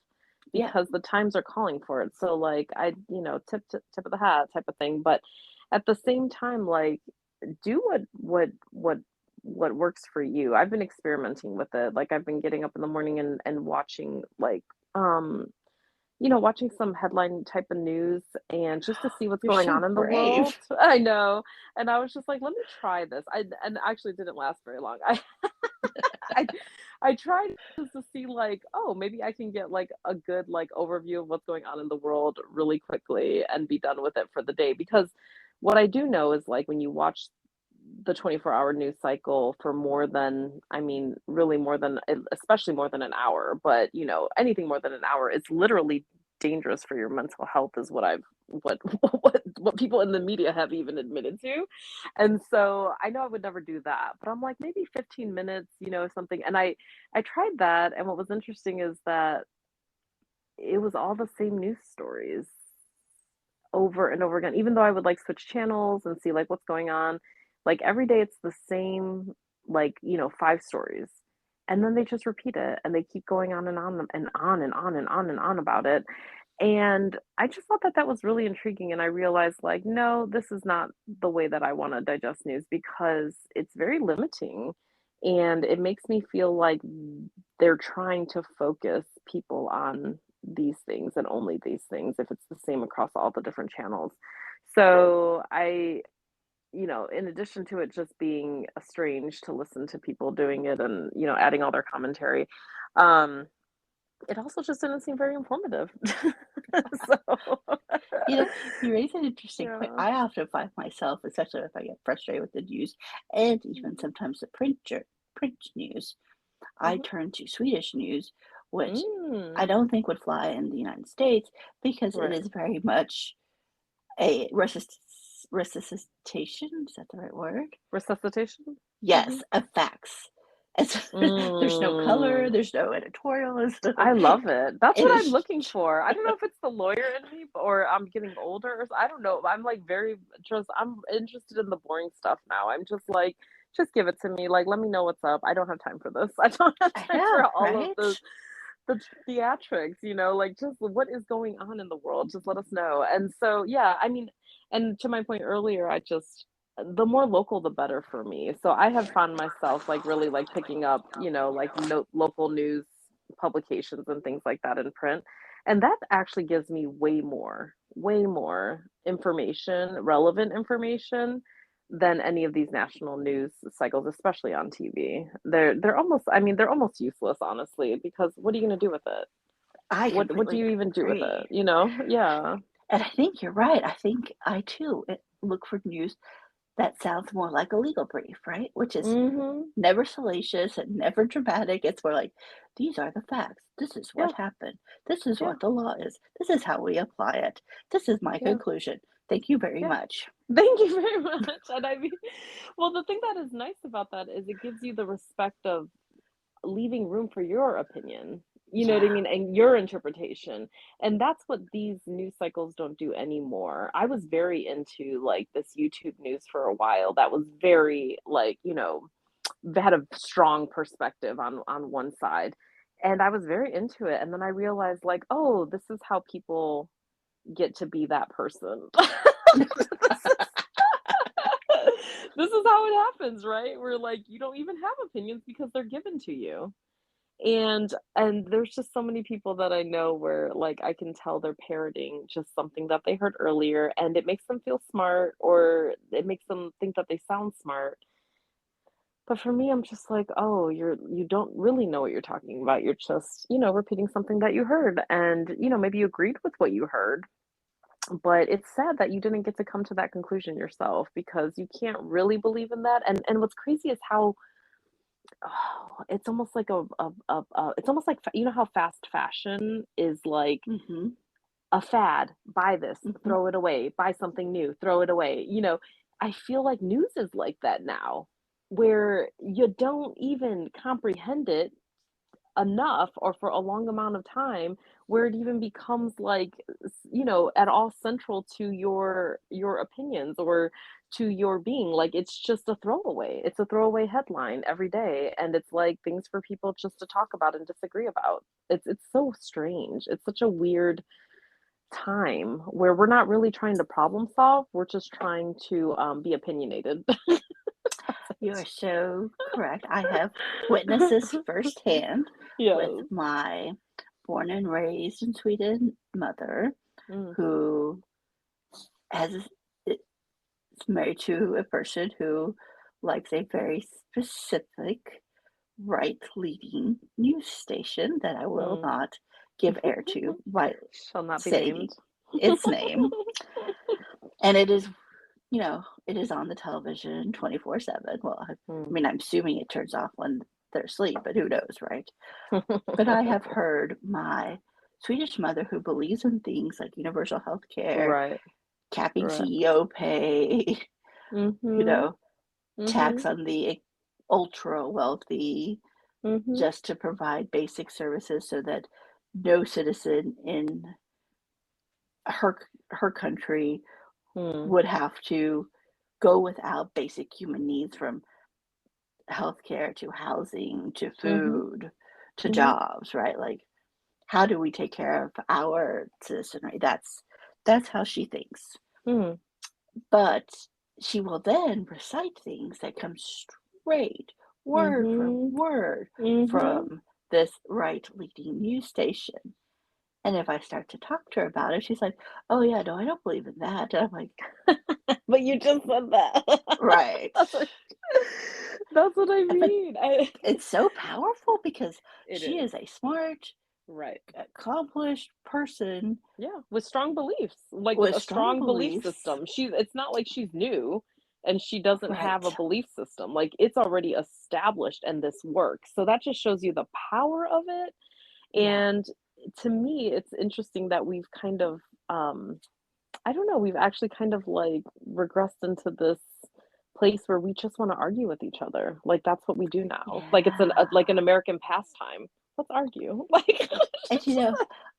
yeah, because the times are calling for it. So, like, tip of the hat type of thing. But at the same time, like, do what works for you. I've been experimenting with it. Like, I've been getting up in the morning and watching, like, um watching some headline type of news and just to see what's you're going so on in the brave. world. I know. And I was just like, let me try this. And actually it didn't last very long. I I tried just to see, like, oh, maybe I can get like a good like overview of what's going on in the world really quickly and be done with it for the day. Because what I do know is, like, when you watch the 24-hour news cycle for more than, I mean, really more than, especially more than an hour, but, anything more than an hour is literally dangerous for your mental health, is what what people in the media have even admitted to. And so I know I would never do that, but I'm like, maybe 15 minutes, something. And I tried that, and what was interesting is that it was all the same news stories over and over again, even though I would, like, switch channels and see, like, what's going on. Like, every day it's the same, like, 5 stories, and then they just repeat it, and they keep going on and on and on and on and on and on about it. And I just thought that that was really intriguing, and I realized, like, no, this is not the way that I wanna digest news, because it's very limiting, and it makes me feel like they're trying to focus people on these things and only these things if it's the same across all the different channels. So in addition to it just being strange to listen to people doing it and, adding all their commentary, um, it also just didn't seem very informative. So, You know, you raise an interesting point. yeah. I often find myself, especially if I get frustrated with the news and even Mhm, sometimes the print news, I mhm. turn to Swedish news, which I Mm, don't think would fly in the United States because it right. is very much a resuscitation. Is that the right word? Resuscitation? Yes, Mhm. of facts. And so there's no color, Mm. there's no editorialism. I love it. That's It what I'm is looking for. I don't know if it's the lawyer in me or I'm getting older, or I don't know. I'm like very just I'm interested in the boring stuff now. I'm just like, just give it to me. Like, let me know what's up. I don't have time for this. I don't have I time know, for all of right? the theatrics, like, just what is going on in the world. Just let us know. And so, yeah, I mean, and to my point earlier, the more local the better for me. So I have found myself like really like picking up, like local news publications and things like that in print. And that actually gives me way more information, relevant information than any of these national news cycles, especially on TV. They're almost, I mean, they're almost useless, honestly, because what are you going to do with it? I What do completely you even do with it? agree. Yeah. And I think you're right. I think I too look for news that sounds more like a legal brief, right? Which is Mhm. never salacious and never dramatic. It's more like, these are the facts. This is what Yeah. happened. This is Yeah. what the law is. This is how we apply it. This is my Yeah. conclusion. Thank you very Yeah. much. Thank you very much. And I mean, well, the thing that is nice about that is it gives you the respect of leaving room for your opinion. You know what I Yeah. mean? And your interpretation. And that's what these news cycles don't do anymore. I was very into like this YouTube news for a while that was very like, had a strong perspective on one side. And I was very into it. And then I realized, like, oh, this is how people get to be that person. This is this is how it happens, right? Where, like, you don't even have opinions because they're given to you. And there's just so many people that I know where, like, I can tell they're parroting just something that they heard earlier, and it makes them feel smart, or it makes them think that they sound smart. But for me, I'm just like, "Oh, you don't really know what you're talking about. You're just, repeating something that you heard, and, maybe you agreed with what you heard, but it's sad that you didn't get to come to that conclusion yourself because you can't really believe in that." And what's crazy is how, it's almost like it's almost like how fast fashion is like Mm-hmm. a fad. Buy this, Mm-hmm. throw it away, buy something new, throw it away. I feel like news is like that now, where you don't even comprehend it enough or for a long amount of time where it even becomes like at all central to your opinions or to your being. Like, it's just a throwaway, it's a throwaway headline every day, and it's like things for people just to talk about and disagree about. It's so strange. It's such a weird time where we're not really trying to problem solve, we're just trying to be opinionated. You are so correct. I have witnessed this firsthand with Yes. my born and raised in Sweden mother, Mm, who has is married to a person who likes a very specific right-leaning news station that I will mm. not give air to by Shall not be saying named. its name. And it is, it is on the television 24/7. Well, I Mm. mean, I'm assuming it turns off when they're asleep, but who knows, right? But I have heard my Swedish mother, who believes in things like universal health care, Right, capping right. CEO pay, you Mhm, know, tax mhm, on the ultra wealthy, mhm, just to provide basic services so that no citizen in her country mm, would have to go without basic human needs, from healthcare to housing to mhm, food to mhm, jobs, right? Like, how do we take care of our citizenry? That's how she thinks. mm, But she will then recite things that come straight, word for mhm, word, mhm. from this right-leaning news station. And if I start to talk to her about it, she's like, "Oh yeah, no, I don't believe in that." And I'm like, But you just said that. "Right." That's what that's what I But mean. I it's so powerful because It she is. is a smart, Right. accomplished person Yeah, with strong beliefs, like, with with a strong strong belief beliefs. system. It's not like she's new and she doesn't have Right. a belief system. Like, it's already established and this works. So that just shows you the power of it. Yeah. And to me, it's interesting that we've kind of, I don't know, we've actually kind of like regressed into this place where we just want to argue with each other. Like, that's what we do now. Like, it's like an Yeah. American pastime. Let's argue. Like, And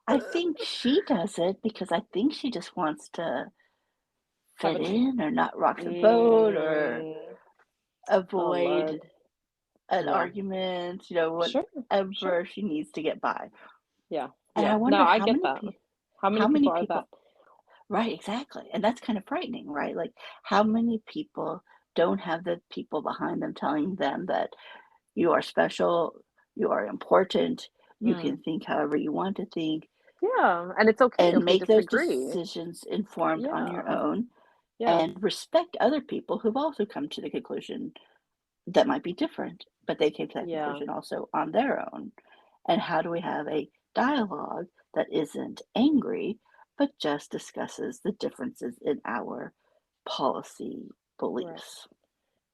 I think she does it because I think she just wants to have fit a in or not rock the boat or mm, oh avoid Lord. an Yeah. argument, Sure. Sure. whatever she needs to get by. Yeah. And I Yeah. No, wonder I get that. How many how many people are that? people, right, exactly. And that's kind of frightening, right? Like, how many people don't have the people behind them telling them that you are special, you are important, you Mm. can think however you want to think, Yeah. And it's okay and if we make those disagree. decisions informed on your Yeah. own, Yeah. and respect other people who've also come to the conclusion that might be different, but they came to that Yeah. conclusion also on their own. And how do we have a dialogue that isn't angry, but just discusses the differences in our policy Right. beliefs?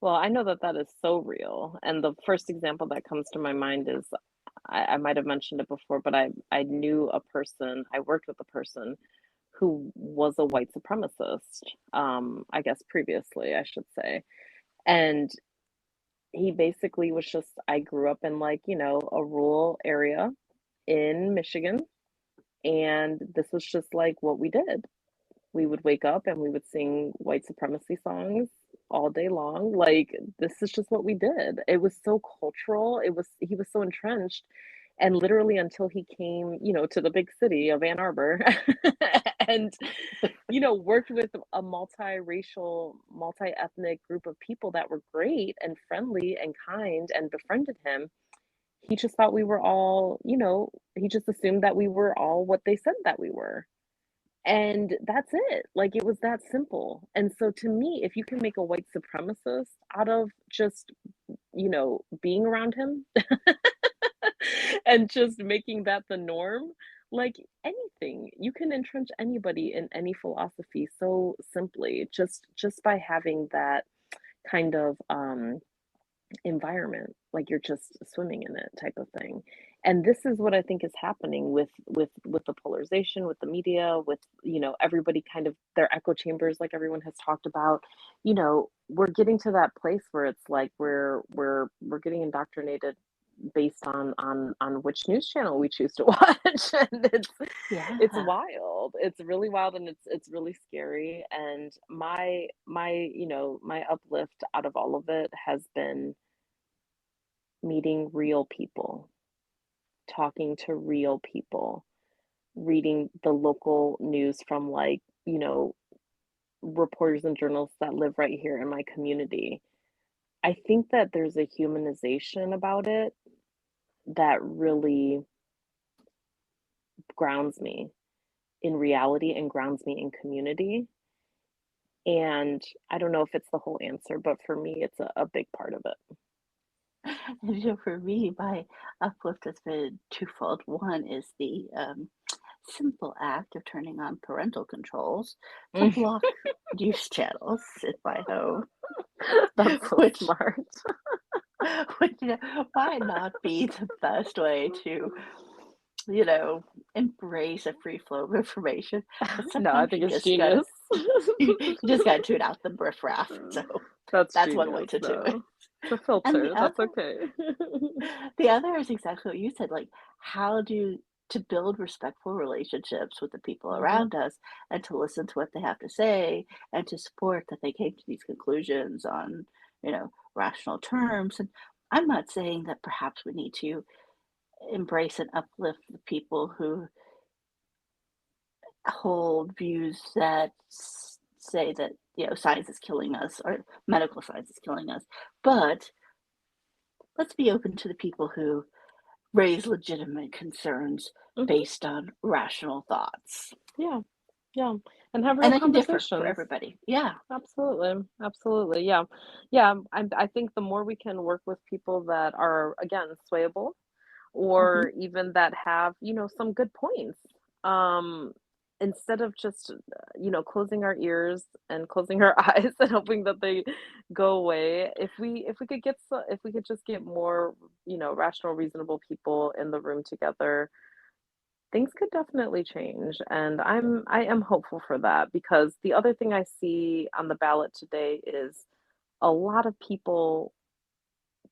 Well, I know that that is so real. And the first example that comes to my mind is I might have mentioned it before, but I knew a person, I worked with a person who was a white supremacist, I guess previously, I should say. And he basically was just, I grew up in, like, a rural area in Michigan, and this was just like what we did. We would wake up and we would sing white supremacy songs all day long. Like, this is just what we did. It was so cultural. He was so entrenched. And literally until he came, to the big city of Ann Arbor and, worked with a multiracial, multi-ethnic group of people that were great and friendly and kind and befriended him, he just thought we were all, he just assumed that we were all what they said that we were. And that's it. Like, it was that simple. And so to me, if you can make a white supremacist out of just, being around him and just making that the norm, like anything, you can entrench anybody in any philosophy so simply, just by having that kind of environment, like you're just swimming in it type of thing. And this is what I think is happening with the polarization, with the media, with everybody kind of their echo chambers, like everyone has talked about. We're getting to that place where it's like we're getting indoctrinated based on which news channel we choose to watch. And it's Yeah. wild. It's really wild, and it's really scary. And my uplift out of all of it has been meeting real people, talking to real people, reading the local news from, like, reporters and journalists that live right here in my community. I think that there's a humanization about it that really grounds me in reality and grounds me in community. And I don't know if it's the whole answer, but for me, it's a big part of it. And for me, my uplift has been twofold. One is the simple act of turning on parental controls to block news channels in my home, That's so which smart. which might not be the best way to, you know, embrace a free flow of information, but No, I sometimes think it's genius. you just gotta tune out the riffraff. So That's that's one way genius, to do it. though. It's a And filter, that's okay. the other is exactly what you said, like how do to build respectful relationships with the people Mhm. around us and to listen to what they have to say and to support that they came to these conclusions on, rational terms. And I'm not saying that perhaps we need to embrace and uplift the people who hold views that say that, science is killing us or medical science is killing us. But let's be open to the people who raise legitimate concerns Mhm. based on rational thoughts. Yeah, yeah, and have real And they can differ for conversations. everybody. Yeah. Absolutely, absolutely, yeah. Yeah, I think the more we can work with people that are, again, swayable, Mhm. or even that have, some good points, um, instead of just, closing our ears and closing our eyes and hoping that they go away. If we could just get more, rational, reasonable people in the room together, things could definitely change. And I am hopeful for that, because the other thing I see on the ballot today is a lot of people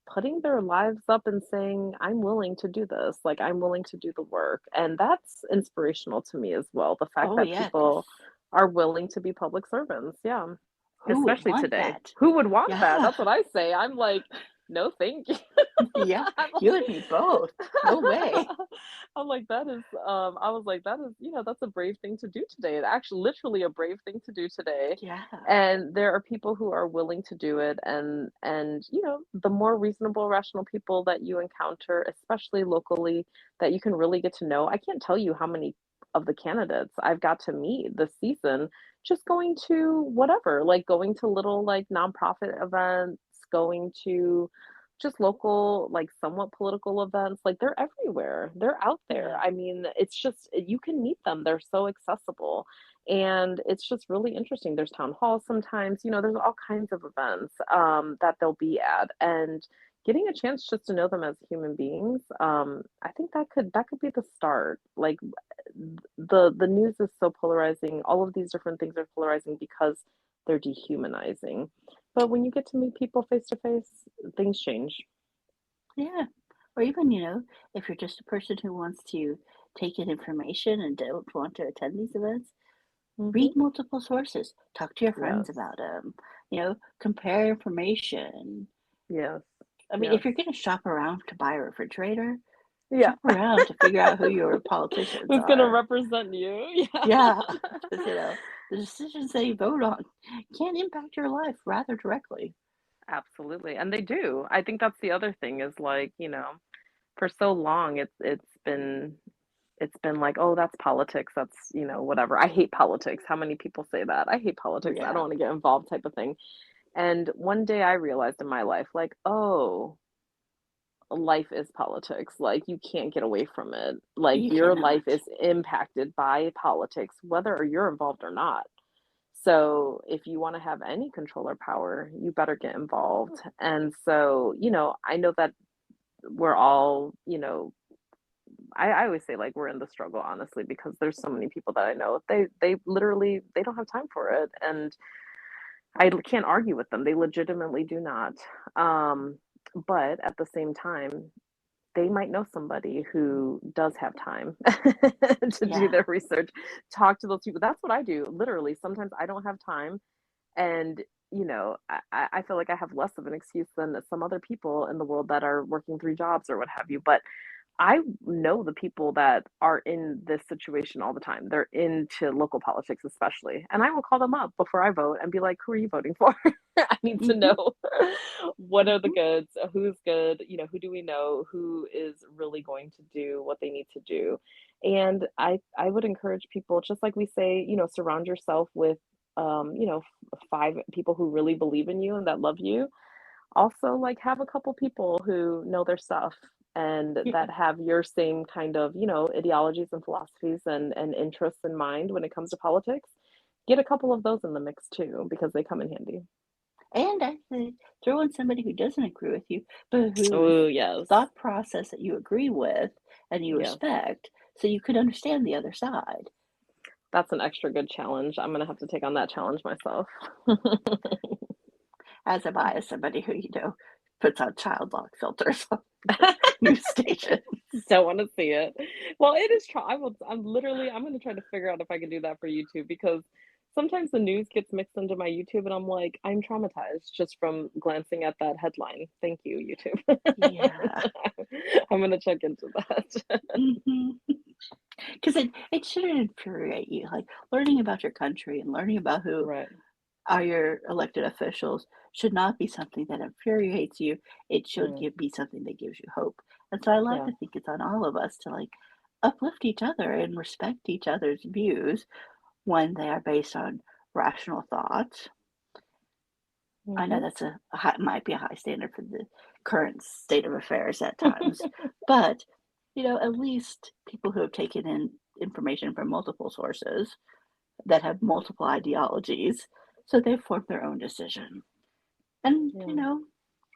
putting their lives up and saying, "I'm willing to do this, like, I'm willing to do the work," and that's inspirational to me as well, the fact Oh, that yeah, people 'cause are willing to be public servants, yeah, who would especially want today. that? Who would want that? Yeah. That's what I say. I'm like, "No, thank you." Yeah. I'm You and me both. No way. I'm like, that is, I was like, that is, that's a brave thing to do today. It actually literally a brave thing to do today. Yeah. And there are people who are willing to do it. And, the more reasonable, rational people that you encounter, especially locally, that you can really get to know. I can't tell you how many of the candidates I've got to meet this season, just going to whatever, like going to little like nonprofit events, going to just local, like, somewhat political events, like, they're everywhere. They're out there. Yeah. I mean, it's just you can meet them. They're so accessible, and it's just really interesting. There's town halls sometimes, there's all kinds of events, that they'll be at, and getting a chance just to know them as human beings, I think that could be the start. Like, the news is so polarizing. All of these different things are polarizing because they're dehumanizing. But when you get to meet people face to face, things change. Yeah. Or even, if you're just a person who wants to take in information and don't want to attend these events, Mhm. read multiple sources. Talk to your friends Yes. about them. Compare information. Yes. I mean, if Yes. you're gonna shop around to buy a refrigerator, Yeah. shop around to figure out who your politicians Who's gonna are. represent you? Yeah. Yeah, because, the decisions that you vote on can impact your life rather directly. Absolutely, and they do. I think that's the other thing is, like, for so long it's been like, oh, that's politics, that's, whatever. I hate politics. How many people say that? I hate politics. I don't Yeah, want to get involved type of thing. And one day I realized in my life, like, oh, life is politics. Like, you can't get away from it. Like, you your life cannot. is impacted by politics, whether you're involved or not. So, if you want to have any control or power, you better get involved. And so, I know that we're all, I always say like we're in the struggle, honestly, because there's so many people that I know, they literally they don't have time for it. And can't argue with them. They legitimately do not. Um, but at the same time, they might know somebody who does have time to do Yeah. their research, talk to those people. That's what I do. Literally, sometimes I don't have time, and I feel like I have less of an excuse than some other people in the world that are working 3 jobs or what have you. But I know the people that are in this situation all the time. They're into local politics, especially. And I will call them up before I vote and be like, who are you voting for? I need to Hmm. know what are the Hmm. goods, who's good, who do we know, who is really going to do what they need to do. And I would encourage people, just like we say, surround yourself with, 5 people who really believe in you and that love you. Also, like, have a couple people who know their stuff and Yeah. that have your same kind of, ideologies and philosophies and interests in mind when it comes to politics. Get a couple of those in the mix too, because they come in handy. And actually throw in somebody who doesn't agree with you, but whose Oh, yes. thought process that you agree with and you Yes. respect, so you could understand the other side. That's an extra good challenge. I'm gonna have to take on that challenge myself. As am I, as somebody who, puts on child lock filters on their news station. Don't want to see it. Well, it is try. I'm gonna try to figure out if I can do that for YouTube, because sometimes the news gets mixed into my YouTube and I'm like, I'm traumatized just from glancing at that headline. Thank you, YouTube. Yeah. I'm gonna check into that. Mhm. 'Cause it shouldn't infuriate you, like, learning about your country and learning about who Right. are your elected officials should not be something that infuriates you. It should Mm, be something that gives you hope. And so I like yeah. to think it's on all of us to like uplift each other and respect each other's views when they are based on rational thoughts. I know Hmm. that's a high, might be a high standard for the current state of affairs at times, but at least people who have taken in information from multiple sources that have multiple ideologies, so they've formed their own decision. And, Yeah.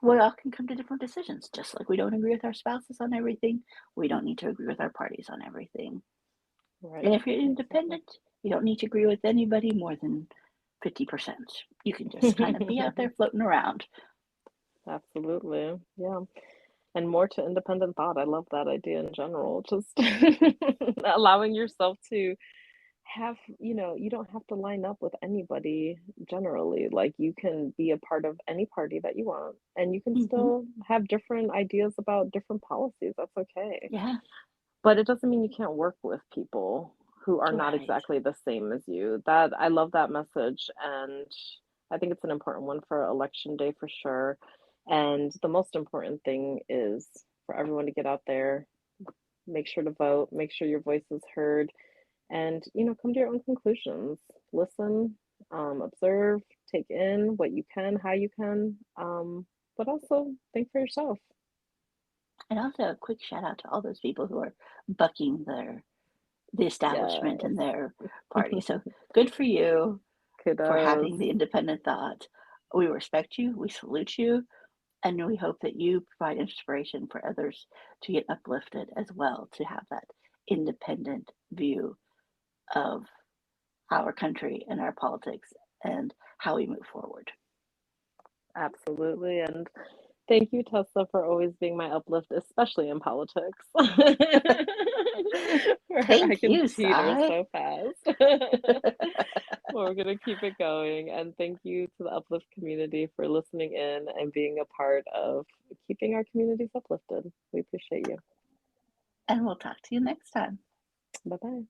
we all can come to different decisions. Just like we don't agree with our spouses on everything, we don't need to agree with our parties on everything. Right. And if you're Exactly. independent, you don't need to agree with anybody more than 50%. You can just kind of be out there floating around. Absolutely. Yeah. And more to independent thought. I love that idea in general. Just allowing yourself to have, you don't have to line up with anybody generally. Like, you can be a part of any party that you want, and you can Hmm. still have different ideas about different policies. That's okay. Yeah, But it doesn't mean you can't work with people who are not right. exactly the same as you. That I love that message, and I think it's an important one for election day for sure. And the most important thing is for everyone to get out there, make sure to vote, make sure your voice is heard, and come to your own conclusions. Listen, observe, take in what you can, how you can, but also think for yourself. And also a quick shout out to all those people who are bucking the establishment Yes. and their party. So good for you for Kudos. having the independent thought. We respect you, we salute you, and we hope that you provide inspiration for others to get uplifted as well, to have that independent view of our country and our politics and how we move forward. Absolutely. And thank you, Tessa, for always being my uplift, especially in politics. Where I Thank can you, teeter Cy. so fast. Well, we're going to keep it going. And thank you to the Uplift community for listening in and being a part of keeping our communities uplifted. We appreciate you. And we'll talk to you next time. Bye bye.